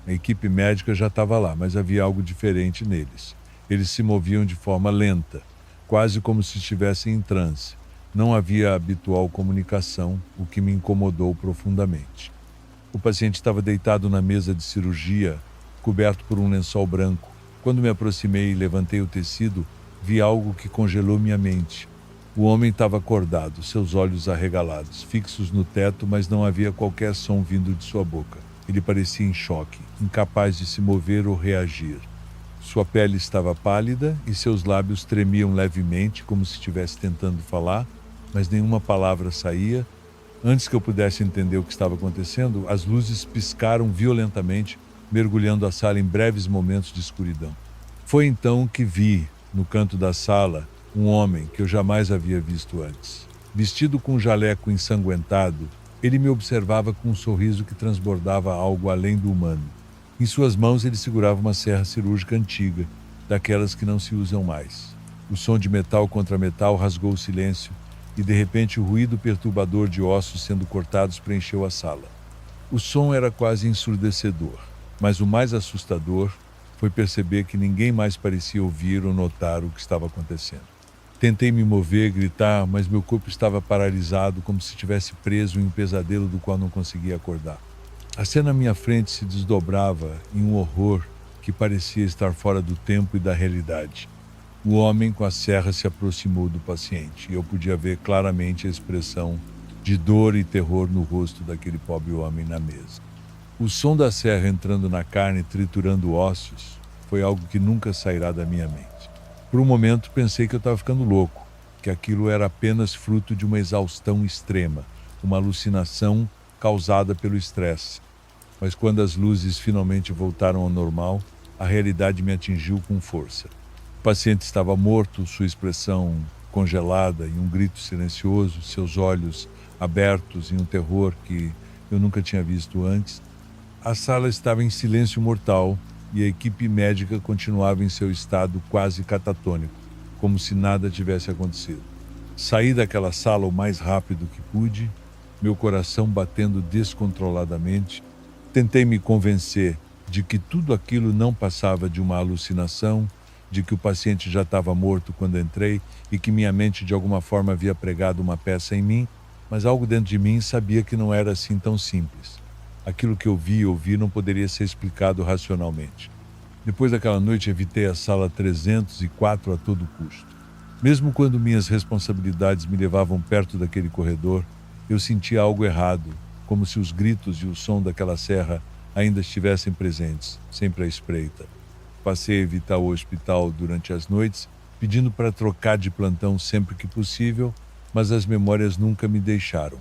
A: A equipe médica já estava lá, mas havia algo diferente neles. Eles se moviam de forma lenta, quase como se estivessem em transe. Não havia a habitual comunicação, o que me incomodou profundamente. O paciente estava deitado na mesa de cirurgia, coberto por um lençol branco. Quando me aproximei e levantei o tecido, vi algo que congelou minha mente. O homem estava acordado, seus olhos arregalados, fixos no teto, mas não havia qualquer som vindo de sua boca. Ele parecia em choque, incapaz de se mover ou reagir. Sua pele estava pálida e seus lábios tremiam levemente, como se estivesse tentando falar, mas nenhuma palavra saía. Antes que eu pudesse entender o que estava acontecendo, as luzes piscaram violentamente, mergulhando a sala em breves momentos de escuridão. Foi então que vi, no canto da sala, um homem que eu jamais havia visto antes. Vestido com um jaleco ensanguentado, ele me observava com um sorriso que transbordava algo além do humano. Em suas mãos ele segurava uma serra cirúrgica antiga, daquelas que não se usam mais. O som de metal contra metal rasgou o silêncio e, de repente, o ruído perturbador de ossos sendo cortados preencheu a sala. O som era quase ensurdecedor, mas o mais assustador foi perceber que ninguém mais parecia ouvir ou notar o que estava acontecendo. Tentei me mover, gritar, mas meu corpo estava paralisado, como se estivesse preso em um pesadelo do qual não conseguia acordar. A cena à minha frente se desdobrava em um horror que parecia estar fora do tempo e da realidade. O homem com a serra se aproximou do paciente e eu podia ver claramente a expressão de dor e terror no rosto daquele pobre homem na mesa. O som da serra entrando na carne, triturando ossos, foi algo que nunca sairá da minha mente. Por um momento pensei que eu estava ficando louco, que aquilo era apenas fruto de uma exaustão extrema, uma alucinação causada pelo estresse. Mas quando as luzes finalmente voltaram ao normal, a realidade me atingiu com força. O paciente estava morto, sua expressão congelada em um grito silencioso, seus olhos abertos em um terror que eu nunca tinha visto antes. A sala estava em silêncio mortal e a equipe médica continuava em seu estado quase catatônico, como se nada tivesse acontecido. Saí daquela sala o mais rápido que pude, meu coração batendo descontroladamente. Tentei me convencer de que tudo aquilo não passava de uma alucinação, de que o paciente já estava morto quando entrei e que minha mente de alguma forma havia pregado uma peça em mim, mas algo dentro de mim sabia que não era assim tão simples. Aquilo que eu vi e ouvi não poderia ser explicado racionalmente. Depois daquela noite, evitei a sala 304 a todo custo. Mesmo quando minhas responsabilidades me levavam perto daquele corredor, eu sentia algo errado, como se os gritos e o som daquela serra ainda estivessem presentes, sempre à espreita. Passei a evitar o hospital durante as noites, pedindo para trocar de plantão sempre que possível, mas as memórias nunca me deixaram.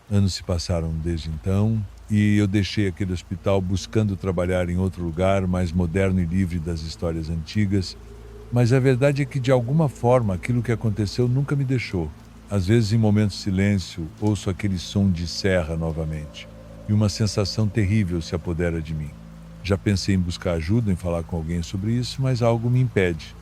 A: Anos se passaram desde então e eu deixei aquele hospital buscando trabalhar em outro lugar, mais moderno e livre das histórias antigas. Mas a verdade é que, de alguma forma, aquilo que aconteceu nunca me deixou. Às vezes, em momentos de silêncio, ouço aquele som de serra novamente e uma sensação terrível se apodera de mim. Já pensei em buscar ajuda, em falar com alguém sobre isso, mas algo me impede.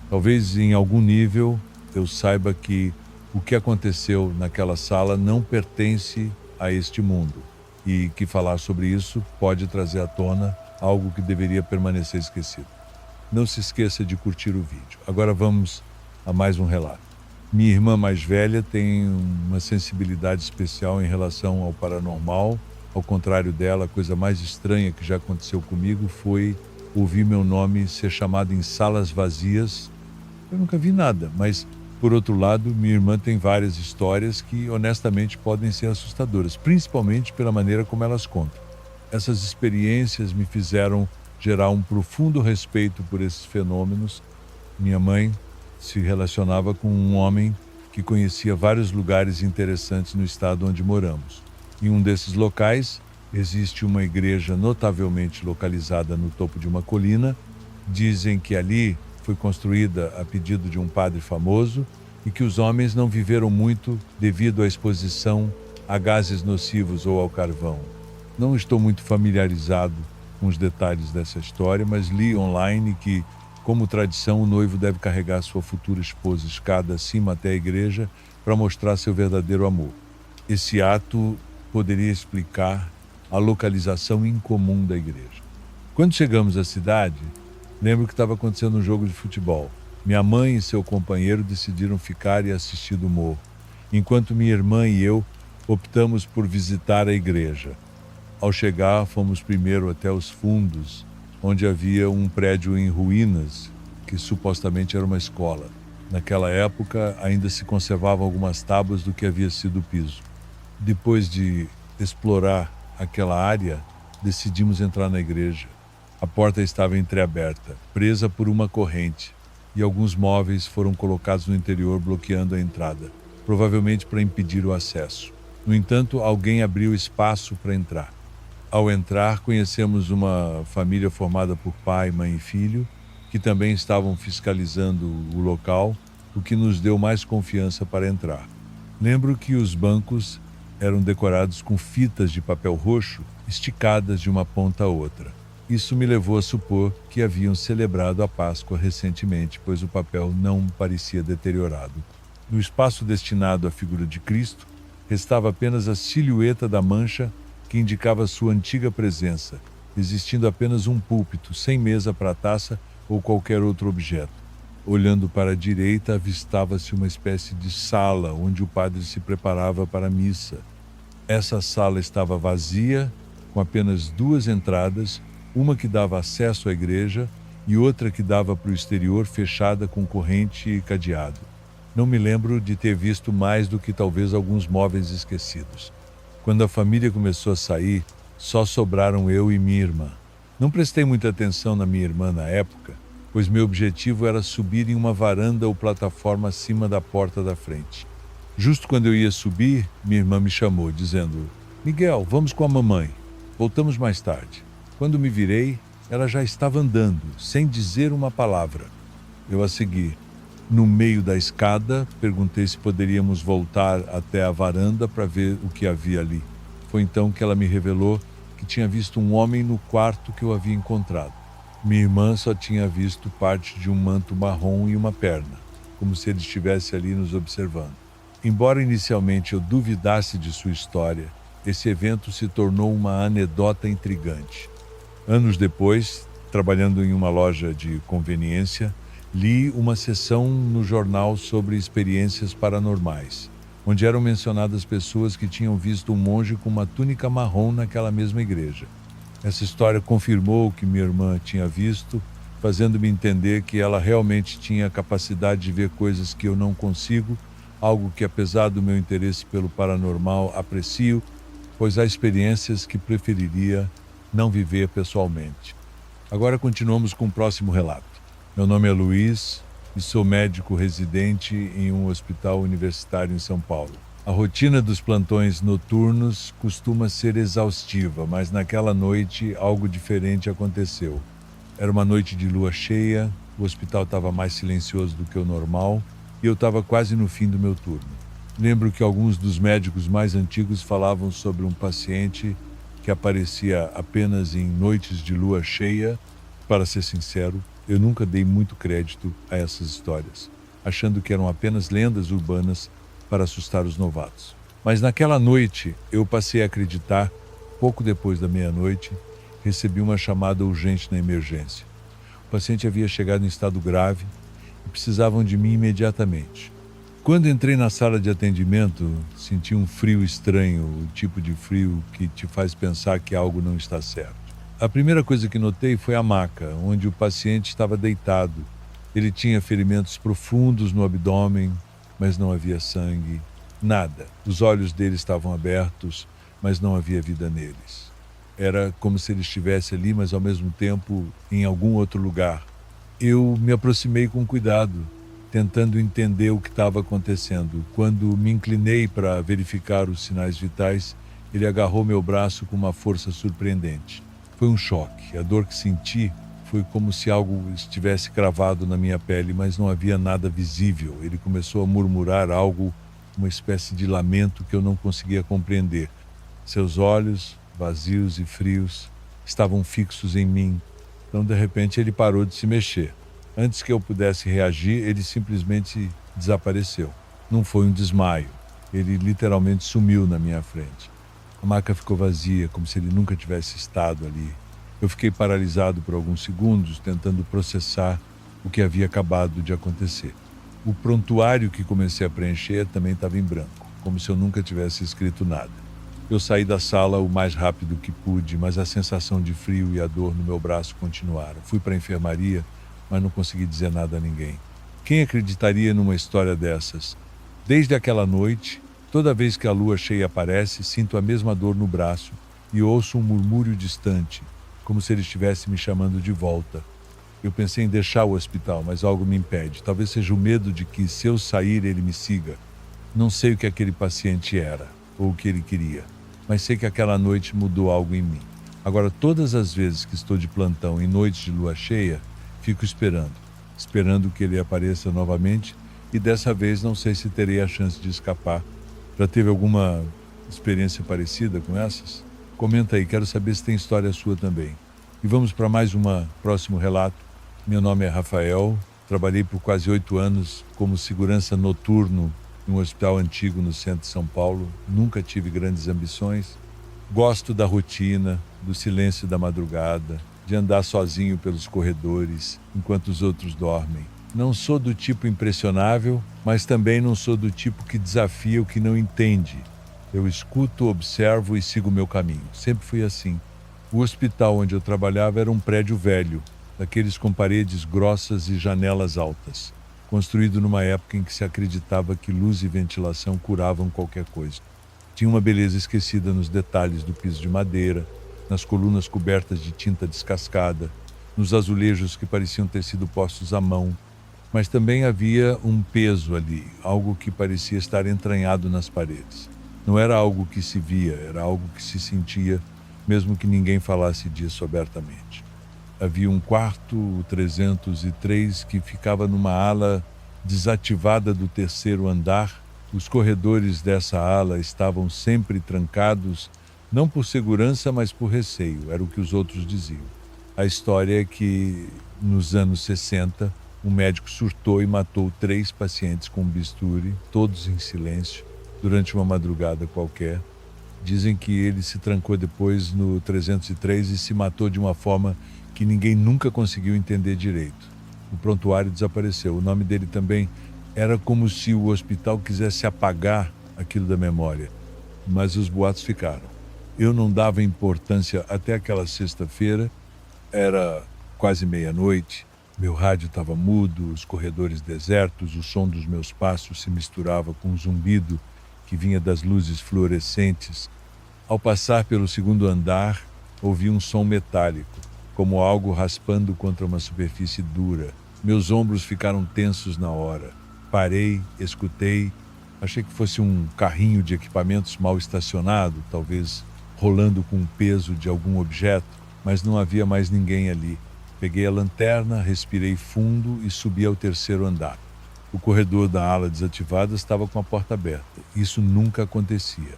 A: Talvez, em algum nível, eu saiba que o que aconteceu naquela sala não pertence a este mundo e que falar sobre isso pode trazer à tona algo que deveria permanecer esquecido. Não se esqueça de curtir o vídeo. Agora vamos a mais um relato. Minha irmã mais velha tem uma sensibilidade especial em relação ao paranormal. Ao contrário dela, a coisa mais estranha que já aconteceu comigo foi ouvir meu nome ser chamado em salas vazias. Eu nunca vi nada, mas, por outro lado, minha irmã tem várias histórias que, honestamente, podem ser assustadoras, principalmente pela maneira como elas contam. Essas experiências me fizeram gerar um profundo respeito por esses fenômenos. Minha mãe se relacionava com um homem que conhecia vários lugares interessantes no estado onde moramos. Em um desses locais, existe uma igreja notavelmente localizada no topo de uma colina. Dizem que ali foi construída a pedido de um padre famoso e que os homens não viveram muito devido à exposição a gases nocivos ou ao carvão. Não estou muito familiarizado com os detalhes dessa história, mas li online que, como tradição, o noivo deve carregar sua futura esposa escada acima até a igreja para mostrar seu verdadeiro amor. Esse ato poderia explicar a localização incomum da igreja. Quando chegamos à cidade, lembro que estava acontecendo um jogo de futebol. Minha mãe e seu companheiro decidiram ficar e assistir do morro, enquanto minha irmã e eu optamos por visitar a igreja. Ao chegar, fomos primeiro até os fundos, onde havia um prédio em ruínas, que supostamente era uma escola. Naquela época, ainda se conservavam algumas tábuas do que havia sido o piso. Depois de explorar aquela área, decidimos entrar na igreja. A porta estava entreaberta, presa por uma corrente, e alguns móveis foram colocados no interior, bloqueando a entrada, provavelmente para impedir o acesso. No entanto, alguém abriu espaço para entrar. Ao entrar, conhecemos uma família formada por pai, mãe e filho, que também estavam fiscalizando o local, o que nos deu mais confiança para entrar. Lembro que os bancos eram decorados com fitas de papel roxo esticadas de uma ponta a outra. Isso me levou a supor que haviam celebrado a Páscoa recentemente, pois o papel não parecia deteriorado. No espaço destinado à figura de Cristo, restava apenas a silhueta da mancha que indicava sua antiga presença, existindo apenas um púlpito, sem mesa para taça ou qualquer outro objeto. Olhando para a direita, avistava-se uma espécie de sala onde o padre se preparava para a missa. Essa sala estava vazia, com apenas duas entradas, uma que dava acesso à igreja e outra que dava para o exterior, fechada com corrente e cadeado. Não me lembro de ter visto mais do que talvez alguns móveis esquecidos. Quando a família começou a sair, só sobraram eu e minha irmã. Não prestei muita atenção na minha irmã na época, pois meu objetivo era subir em uma varanda ou plataforma acima da porta da frente. Justo quando eu ia subir, minha irmã me chamou, dizendo: "Miguel, vamos com a mamãe. Voltamos mais tarde." Quando me virei, ela já estava andando, sem dizer uma palavra. Eu a segui. No meio da escada, perguntei se poderíamos voltar até a varanda para ver o que havia ali. Foi então que ela me revelou que tinha visto um homem no quarto que eu havia encontrado. Minha irmã só tinha visto parte de um manto marrom e uma perna, como se ele estivesse ali nos observando. Embora inicialmente eu duvidasse de sua história, esse evento se tornou uma anedota intrigante. Anos depois, trabalhando em uma loja de conveniência, li uma seção no jornal sobre experiências paranormais, onde eram mencionadas pessoas que tinham visto um monge com uma túnica marrom naquela mesma igreja. Essa história confirmou o que minha irmã tinha visto, fazendo-me entender que ela realmente tinha a capacidade de ver coisas que eu não consigo, algo que, apesar do meu interesse pelo paranormal, aprecio, pois há experiências que preferiria não viver pessoalmente. Agora continuamos com o próximo relato. Meu nome é Luiz e sou médico residente em um hospital universitário em São Paulo. A rotina dos plantões noturnos costuma ser exaustiva, mas naquela noite algo diferente aconteceu. Era uma noite de lua cheia, o hospital estava mais silencioso do que o normal e eu estava quase no fim do meu turno. Lembro que alguns dos médicos mais antigos falavam sobre um paciente que aparecia apenas em noites de lua cheia. Para ser sincero, eu nunca dei muito crédito a essas histórias, achando que eram apenas lendas urbanas para assustar os novatos. Mas naquela noite eu passei a acreditar. Pouco depois da meia-noite, recebi uma chamada urgente na emergência. O paciente havia chegado em estado grave e precisavam de mim imediatamente. Quando entrei na sala de atendimento, senti um frio estranho, o tipo de frio que te faz pensar que algo não está certo. A primeira coisa que notei foi a maca, onde o paciente estava deitado. Ele tinha ferimentos profundos no abdômen, mas não havia sangue, nada. Os olhos dele estavam abertos, mas não havia vida neles. Era como se ele estivesse ali, mas ao mesmo tempo em algum outro lugar. Eu me aproximei com cuidado, tentando entender o que estava acontecendo. Quando me inclinei para verificar os sinais vitais, ele agarrou meu braço com uma força surpreendente. Foi um choque. A dor que senti foi como se algo estivesse cravado na minha pele, mas não havia nada visível. Ele começou a murmurar algo, uma espécie de lamento que eu não conseguia compreender. Seus olhos, vazios e frios, estavam fixos em mim. Então, de repente, ele parou de se mexer. Antes que eu pudesse reagir, ele simplesmente desapareceu. Não foi um desmaio. Ele literalmente sumiu na minha frente. A maca ficou vazia, como se ele nunca tivesse estado ali. Eu fiquei paralisado por alguns segundos, tentando processar o que havia acabado de acontecer. O prontuário que comecei a preencher também estava em branco, como se eu nunca tivesse escrito nada. Eu saí da sala o mais rápido que pude, mas a sensação de frio e a dor no meu braço continuaram. Fui para a enfermaria, mas não consegui dizer nada a ninguém. Quem acreditaria numa história dessas? Desde aquela noite, toda vez que a lua cheia aparece, sinto a mesma dor no braço e ouço um murmúrio distante, como se ele estivesse me chamando de volta. Eu pensei em deixar o hospital, mas algo me impede. Talvez seja o medo de que, se eu sair, ele me siga. Não sei o que aquele paciente era, ou o que ele queria, mas sei que aquela noite mudou algo em mim. Agora, todas as vezes que estou de plantão em noites de lua cheia, fico esperando que ele apareça novamente, e dessa vez não sei se terei a chance de escapar. Já teve alguma experiência parecida com essas? Comenta aí, quero saber se tem história sua também. E vamos para mais um próximo relato. Meu nome é Rafael, trabalhei por quase 8 anos como segurança noturno em um hospital antigo no centro de São Paulo. Nunca tive grandes ambições. Gosto da rotina, do silêncio da madrugada, de andar sozinho pelos corredores enquanto os outros dormem. Não sou do tipo impressionável, mas também não sou do tipo que desafia o que não entende. Eu escuto, observo e sigo o meu caminho. Sempre fui assim. O hospital onde eu trabalhava era um prédio velho, daqueles com paredes grossas e janelas altas, construído numa época em que se acreditava que luz e ventilação curavam qualquer coisa. Tinha uma beleza esquecida nos detalhes do piso de madeira, nas colunas cobertas de tinta descascada, nos azulejos que pareciam ter sido postos à mão, mas também havia um peso ali, algo que parecia estar entranhado nas paredes. Não era algo que se via, era algo que se sentia, mesmo que ninguém falasse disso abertamente. Havia um quarto, o 303, que ficava numa ala desativada do terceiro andar. Os corredores dessa ala estavam sempre trancados, Não por segurança, mas por receio, era o que os outros diziam. A história é que, nos anos 60, um médico surtou e matou 3 pacientes com um bisturi, todos em silêncio, durante uma madrugada qualquer. Dizem que ele se trancou depois no 303 e se matou de uma forma que ninguém nunca conseguiu entender direito. O prontuário desapareceu. O nome dele também era como se o hospital quisesse apagar aquilo da memória, mas os boatos ficaram. Eu não dava importância até aquela sexta-feira, era quase meia-noite, meu rádio estava mudo, os corredores desertos, o som dos meus passos se misturava com o zumbido que vinha das luzes fluorescentes. Ao passar pelo segundo andar, ouvi um som metálico, como algo raspando contra uma superfície dura. Meus ombros ficaram tensos na hora. Parei, escutei, achei que fosse um carrinho de equipamentos mal estacionado, talvez rolando com o peso de algum objeto, mas não havia mais ninguém ali. Peguei a lanterna, respirei fundo e subi ao 3º andar. O corredor da ala desativada estava com a porta aberta. Isso nunca acontecia.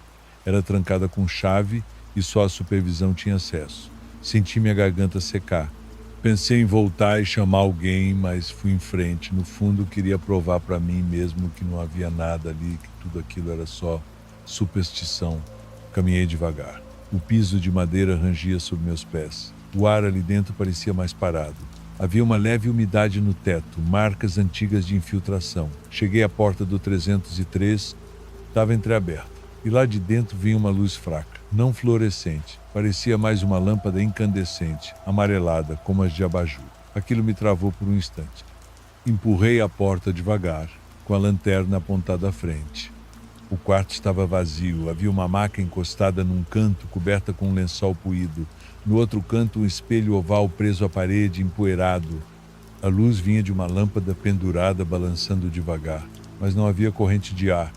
A: Era trancada com chave e só a supervisão tinha acesso. Senti minha garganta secar. Pensei em voltar e chamar alguém, mas fui em frente. No fundo, queria provar para mim mesmo que não havia nada ali, que tudo aquilo era só superstição. Caminhei devagar. O piso de madeira rangia sob meus pés. O ar ali dentro parecia mais parado. Havia uma leve umidade no teto, marcas antigas de infiltração. Cheguei à porta do 303, estava entreaberta. E lá de dentro vinha uma luz fraca, não fluorescente. Parecia mais uma lâmpada incandescente, amarelada, como as de abajur. Aquilo me travou por um instante. Empurrei a porta devagar, com a lanterna apontada à frente. O quarto estava vazio, havia uma maca encostada num canto, coberta com um lençol puído. No outro canto, um espelho oval preso à parede, empoeirado. A luz vinha de uma lâmpada pendurada, balançando devagar, mas não havia corrente de ar.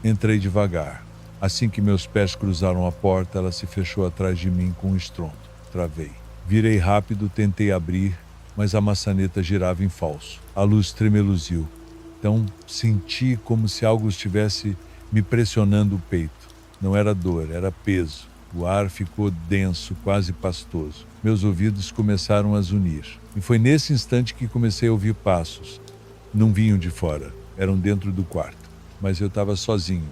A: Entrei devagar. Assim que meus pés cruzaram a porta, ela se fechou atrás de mim com um estrondo. Travei. Virei rápido, tentei abrir, mas a maçaneta girava em falso. A luz tremeluziu. Então senti como se algo estivesse me pressionando o peito. Não era dor, era peso. O ar ficou denso, quase pastoso. Meus ouvidos começaram a zunir. E foi nesse instante que comecei a ouvir passos. Não vinham de fora, eram dentro do quarto. Mas eu estava sozinho.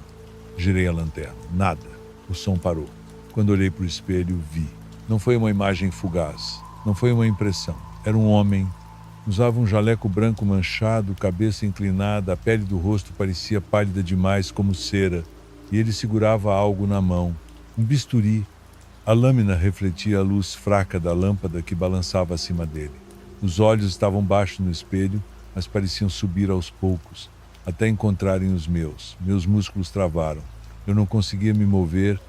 A: Girei a lanterna. Nada. O som parou. Quando olhei para o espelho, vi. Não foi uma imagem fugaz. Não foi uma impressão. Era um homem. Usava um jaleco branco manchado, cabeça inclinada, a pele do rosto parecia pálida demais, como cera, e ele segurava algo na mão, um bisturi. A lâmina refletia a luz fraca da lâmpada que balançava acima dele. Os olhos estavam baixos no espelho, mas pareciam subir aos poucos, até encontrarem os meus. Meus músculos travaram. Eu não conseguia me mover.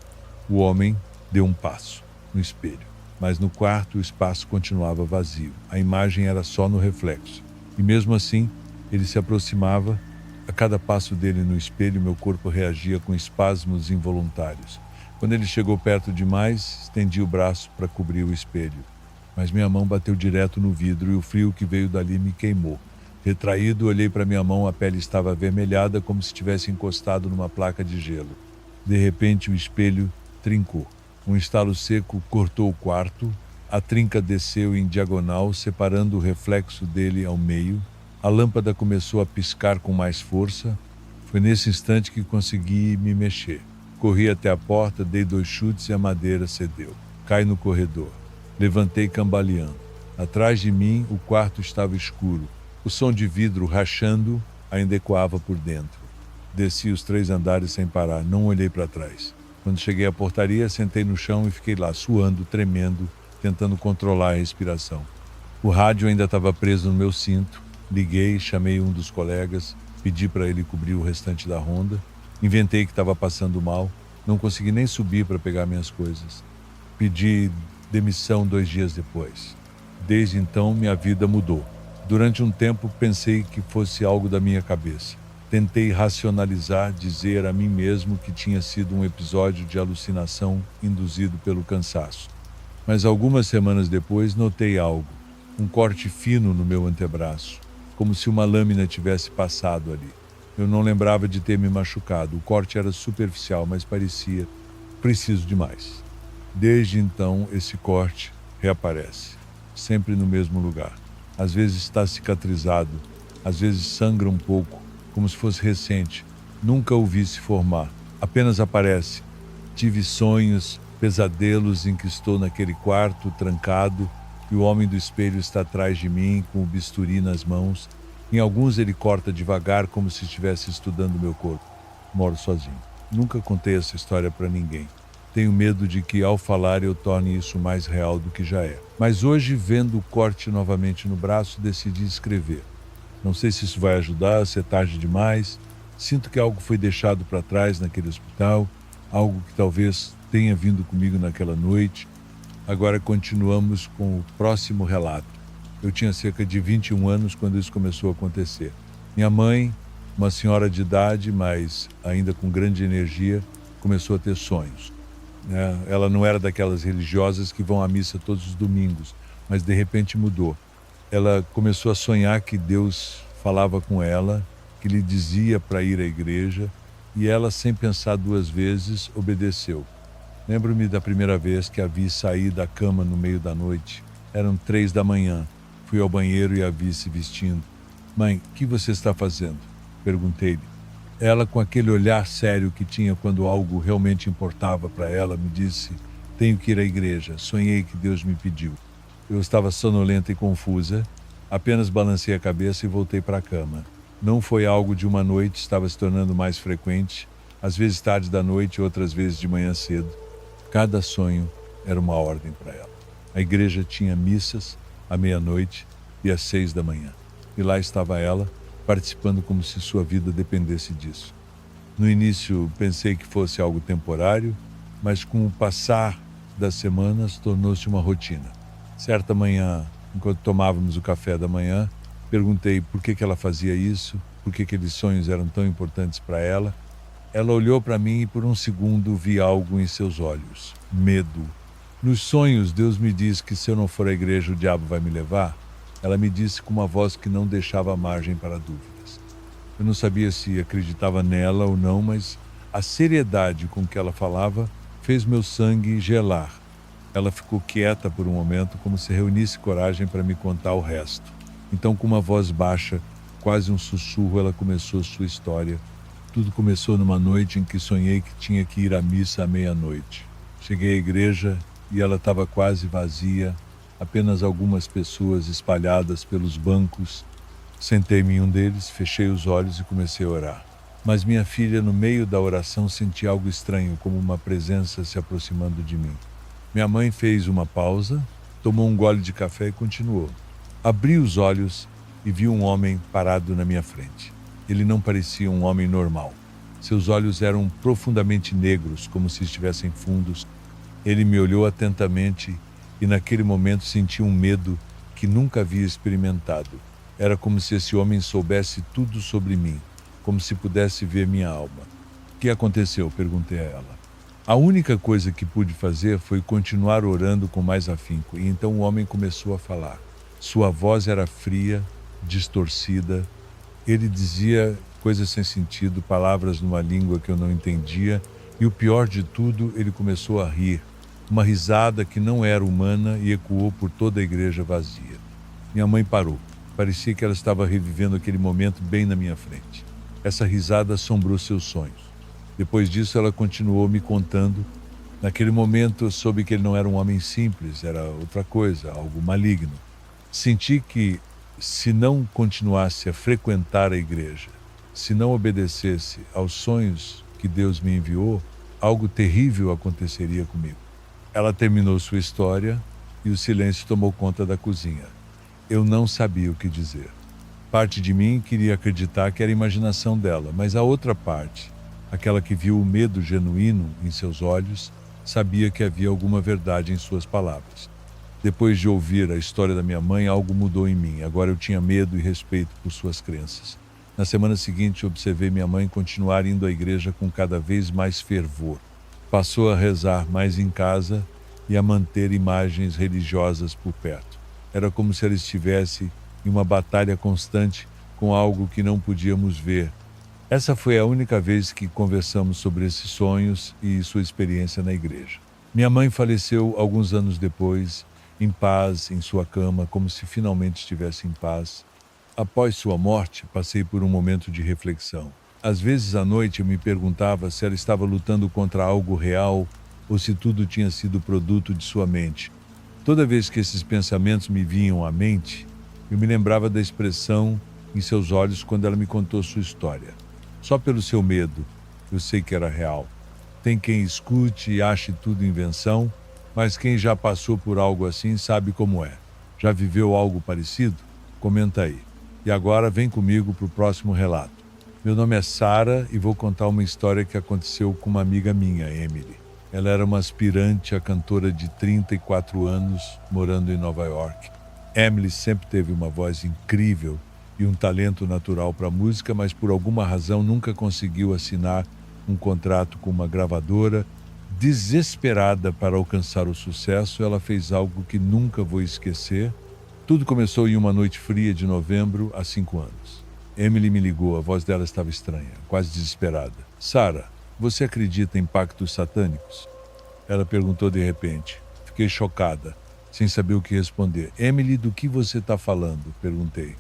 A: O homem deu um passo no espelho. Mas no quarto o espaço continuava vazio. A imagem era só no reflexo. E mesmo assim, ele se aproximava. A cada passo dele no espelho, meu corpo reagia com espasmos involuntários. Quando ele chegou perto demais, estendi o braço para cobrir o espelho. Mas minha mão bateu direto no vidro e o frio que veio dali me queimou. Retraído, olhei para minha mão, a pele estava avermelhada como se tivesse encostado numa placa de gelo. De repente, o espelho trincou. Um estalo seco cortou o quarto, a trinca desceu em diagonal, separando o reflexo dele ao meio. A lâmpada começou a piscar com mais força. Foi nesse instante que consegui me mexer. Corri até a porta, dei 2 chutes e a madeira cedeu. Caí no corredor. Levantei cambaleando. Atrás de mim, o quarto estava escuro. O som de vidro rachando ainda ecoava por dentro. Desci os 3 andares sem parar, não olhei para trás. Quando cheguei à portaria, sentei no chão e fiquei lá, suando, tremendo, tentando controlar a respiração. O rádio ainda estava preso no meu cinto. Liguei, chamei um dos colegas, pedi para ele cobrir o restante da ronda. Inventei que estava passando mal, não consegui nem subir para pegar minhas coisas. Pedi demissão 2 dias depois. Desde então, minha vida mudou. Durante um tempo, pensei que fosse algo da minha cabeça. Tentei racionalizar, dizer a mim mesmo que tinha sido um episódio de alucinação induzido pelo cansaço. Mas algumas semanas depois notei algo, um corte fino no meu antebraço, como se uma lâmina tivesse passado ali. Eu não lembrava de ter me machucado, o corte era superficial, mas parecia preciso demais. Desde então, esse corte reaparece, sempre no mesmo lugar. Às vezes está cicatrizado, às vezes sangra um pouco, como se fosse recente. Nunca o vi se formar, apenas aparece. Tive sonhos, pesadelos em que estou naquele quarto, trancado, e o homem do espelho está atrás de mim, com o bisturi nas mãos. Em alguns ele corta devagar, como se estivesse estudando meu corpo. Moro sozinho. Nunca contei essa história para ninguém. Tenho medo de que, ao falar, eu torne isso mais real do que já é. Mas hoje, vendo o corte novamente no braço, decidi escrever. Não sei se isso vai ajudar, se é tarde demais. Sinto que algo foi deixado para trás naquele hospital, algo que talvez tenha vindo comigo naquela noite. Agora continuamos com o próximo relato. Eu tinha cerca de 21 anos quando isso começou a acontecer. Minha mãe, uma senhora de idade, mas ainda com grande energia, começou a ter sonhos. Ela não era daquelas religiosas que vão à missa todos os domingos, mas de repente mudou. Ela começou a sonhar que Deus falava com ela, que lhe dizia para ir à igreja, e ela, sem pensar duas vezes, obedeceu. Lembro-me da primeira vez que a vi sair da cama no meio da noite. Eram 3 da manhã. Fui ao banheiro e a vi se vestindo. "Mãe, o que você está fazendo?" Perguntei-lhe. Ela, com aquele olhar sério que tinha quando algo realmente importava para ela, me disse: "Tenho que ir à igreja. Sonhei que Deus me pediu." Eu estava sonolenta e confusa. Apenas balancei a cabeça e voltei para a cama. Não foi algo de uma noite, estava se tornando mais frequente, às vezes tarde da noite, outras vezes de manhã cedo. Cada sonho era uma ordem para ela. A igreja tinha missas à meia-noite e às 6 da manhã. E lá estava ela, participando como se sua vida dependesse disso. No início pensei que fosse algo temporário, mas com o passar das semanas tornou-se uma rotina. Certa manhã, enquanto tomávamos o café da manhã, perguntei por que ela fazia isso, por que aqueles sonhos eram tão importantes para ela. Ela olhou para mim e por um segundo vi algo em seus olhos: medo. Nos sonhos, Deus me diz que se eu não for à igreja o diabo vai me levar. Ela me disse com uma voz que não deixava margem para dúvidas. Eu não sabia se acreditava nela ou não, mas a seriedade com que ela falava fez meu sangue gelar. Ela ficou quieta por um momento, como se reunisse coragem para me contar o resto. Então, com uma voz baixa, quase um sussurro, ela começou sua história. Tudo começou numa noite em que sonhei que tinha que ir à missa à meia-noite. Cheguei à igreja e ela estava quase vazia, apenas algumas pessoas espalhadas pelos bancos. Sentei-me em um deles, fechei os olhos e comecei a orar. Mas minha filha, no meio da oração, senti algo estranho, como uma presença se aproximando de mim. Minha mãe fez uma pausa, tomou um gole de café e continuou. Abri os olhos e vi um homem parado na minha frente. Ele não parecia um homem normal. Seus olhos eram profundamente negros, como se estivessem fundos. Ele me olhou atentamente e naquele momento senti um medo que nunca havia experimentado. Era como se esse homem soubesse tudo sobre mim, como se pudesse ver minha alma. "O que aconteceu?" perguntei a ela. A única coisa que pude fazer foi continuar orando com mais afinco, e então o homem começou a falar. Sua voz era fria, distorcida. Ele dizia coisas sem sentido, palavras numa língua que eu não entendia, e o pior de tudo, ele começou a rir. Uma risada que não era humana e ecoou por toda a igreja vazia. Minha mãe parou. Parecia que ela estava revivendo aquele momento bem na minha frente. Essa risada assombrou seus sonhos. Depois disso, ela continuou me contando. Naquele momento, eu soube que ele não era um homem simples, era outra coisa, algo maligno. Senti que, se não continuasse a frequentar a igreja, se não obedecesse aos sonhos que Deus me enviou, algo terrível aconteceria comigo. Ela terminou sua história e o silêncio tomou conta da cozinha. Eu não sabia o que dizer. Parte de mim queria acreditar que era imaginação dela, mas a outra parte, aquela que viu o medo genuíno em seus olhos, sabia que havia alguma verdade em suas palavras. Depois de ouvir a história da minha mãe, algo mudou em mim. Agora eu tinha medo e respeito por suas crenças. Na semana seguinte, observei minha mãe continuar indo à igreja com cada vez mais fervor. Passou a rezar mais em casa e a manter imagens religiosas por perto. Era como se ela estivesse em uma batalha constante com algo que não podíamos ver. Essa foi a única vez que conversamos sobre esses sonhos e sua experiência na igreja. Minha mãe faleceu alguns anos depois, em paz, em sua cama, como se finalmente estivesse em paz. Após sua morte, passei por um momento de reflexão. Às vezes à noite eu me perguntava se ela estava lutando contra algo real ou se tudo tinha sido produto de sua mente. Toda vez que esses pensamentos me vinham à mente, eu me lembrava da expressão em seus olhos quando ela me contou sua história. Só pelo seu medo, eu sei que era real. Tem quem escute e ache tudo invenção, mas quem já passou por algo assim sabe como é. Já viveu algo parecido? Comenta aí. E agora vem comigo para o próximo relato. Meu nome é Sara e vou contar uma história que aconteceu com uma amiga minha, Emily. Ela era uma aspirante a cantora de 34 anos, morando em Nova York. Emily sempre teve uma voz incrível e um talento natural para a música, mas por alguma razão nunca conseguiu assinar um contrato com uma gravadora. Desesperada para alcançar o sucesso, ela fez algo que nunca vou esquecer. Tudo começou em uma noite fria de novembro, há 5 anos. Emily me ligou, a voz dela estava estranha, quase desesperada. Sara, você acredita em pactos satânicos? Ela perguntou de repente. Fiquei chocada, sem saber o que responder. Emily, do que você está falando? Perguntei.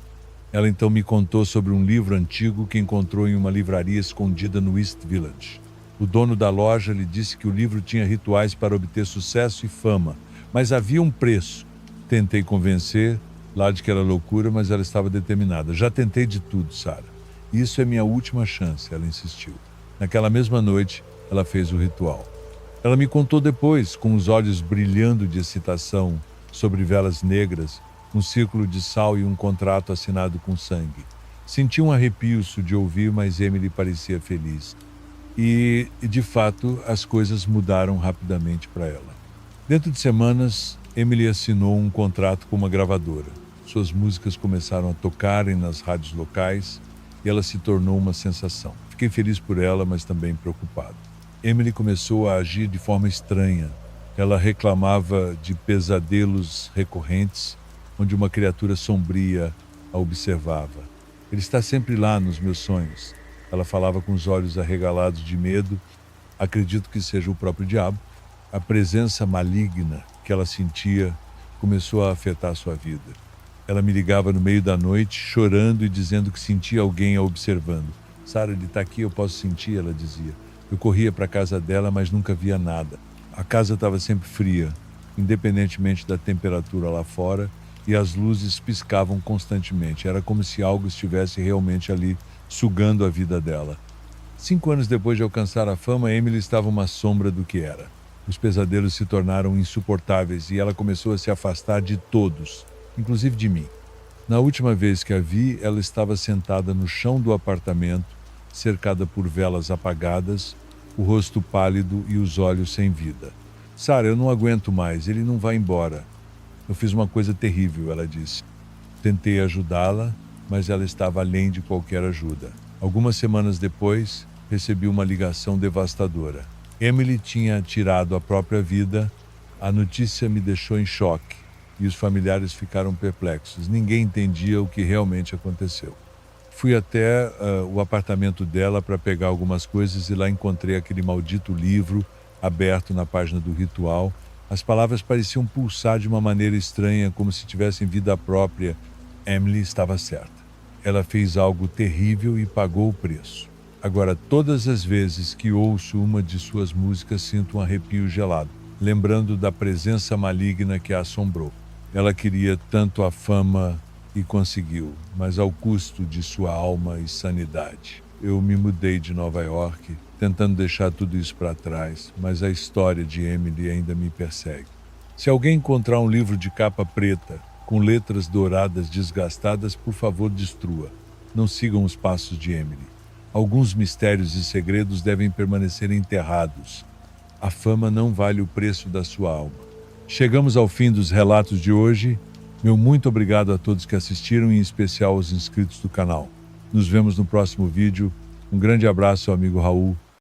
A: Ela então me contou sobre um livro antigo que encontrou em uma livraria escondida no East Village. O dono da loja lhe disse que o livro tinha rituais para obter sucesso e fama, mas havia um preço. Tentei convencer lá de que era loucura, mas ela estava determinada. Já tentei de tudo, Sara. Isso é minha última chance, ela insistiu. Naquela mesma noite, ela fez o ritual. Ela me contou depois, com os olhos brilhando de excitação, sobre velas negras, um círculo de sal e um contrato assinado com sangue. Senti um arrepio de ouvir, mas Emily parecia feliz. E, de fato, as coisas mudaram rapidamente para ela. Dentro de semanas, Emily assinou um contrato com uma gravadora. Suas músicas começaram a tocarem nas rádios locais e ela se tornou uma sensação. Fiquei feliz por ela, mas também preocupado. Emily começou a agir de forma estranha. Ela reclamava de pesadelos recorrentes, onde uma criatura sombria a observava. Ele está sempre lá nos meus sonhos. Ela falava com os olhos arregalados de medo. Acredito que seja o próprio diabo. A presença maligna que ela sentia começou a afetar sua vida. Ela me ligava no meio da noite, chorando e dizendo que sentia alguém a observando. Sara, ele está aqui, eu posso sentir, ela dizia. Eu corria para a casa dela, mas nunca via nada. A casa estava sempre fria, independentemente da temperatura lá fora, e as luzes piscavam constantemente. Era como se algo estivesse realmente ali, sugando a vida dela. 5 anos depois de alcançar a fama, Emily estava uma sombra do que era. Os pesadelos se tornaram insuportáveis e ela começou a se afastar de todos, inclusive de mim. Na última vez que a vi, ela estava sentada no chão do apartamento, cercada por velas apagadas, o rosto pálido e os olhos sem vida. Sara, eu não aguento mais, ele não vai embora. Eu fiz uma coisa terrível, ela disse. Tentei ajudá-la, mas ela estava além de qualquer ajuda. Algumas semanas depois, recebi uma ligação devastadora. Emily tinha tirado a própria vida. A notícia me deixou em choque e os familiares ficaram perplexos. Ninguém entendia o que realmente aconteceu. Fui até o apartamento dela para pegar algumas coisas e lá encontrei aquele maldito livro aberto na página do ritual. As palavras pareciam pulsar de uma maneira estranha, como se tivessem vida própria. Emily estava certa. Ela fez algo terrível e pagou o preço. Agora, todas as vezes que ouço uma de suas músicas, sinto um arrepio gelado, lembrando da presença maligna que a assombrou. Ela queria tanto a fama e conseguiu, mas ao custo de sua alma e sanidade. Eu me mudei de Nova York, tentando deixar tudo isso para trás, mas a história de Emily ainda me persegue. Se alguém encontrar um livro de capa preta, com letras douradas desgastadas, por favor, destrua. Não sigam os passos de Emily. Alguns mistérios e segredos devem permanecer enterrados. A fama não vale o preço da sua alma. Chegamos ao fim dos relatos de hoje. Meu muito obrigado a todos que assistiram, em especial aos inscritos do canal. Nos vemos no próximo vídeo. Um grande abraço, amigo Raul.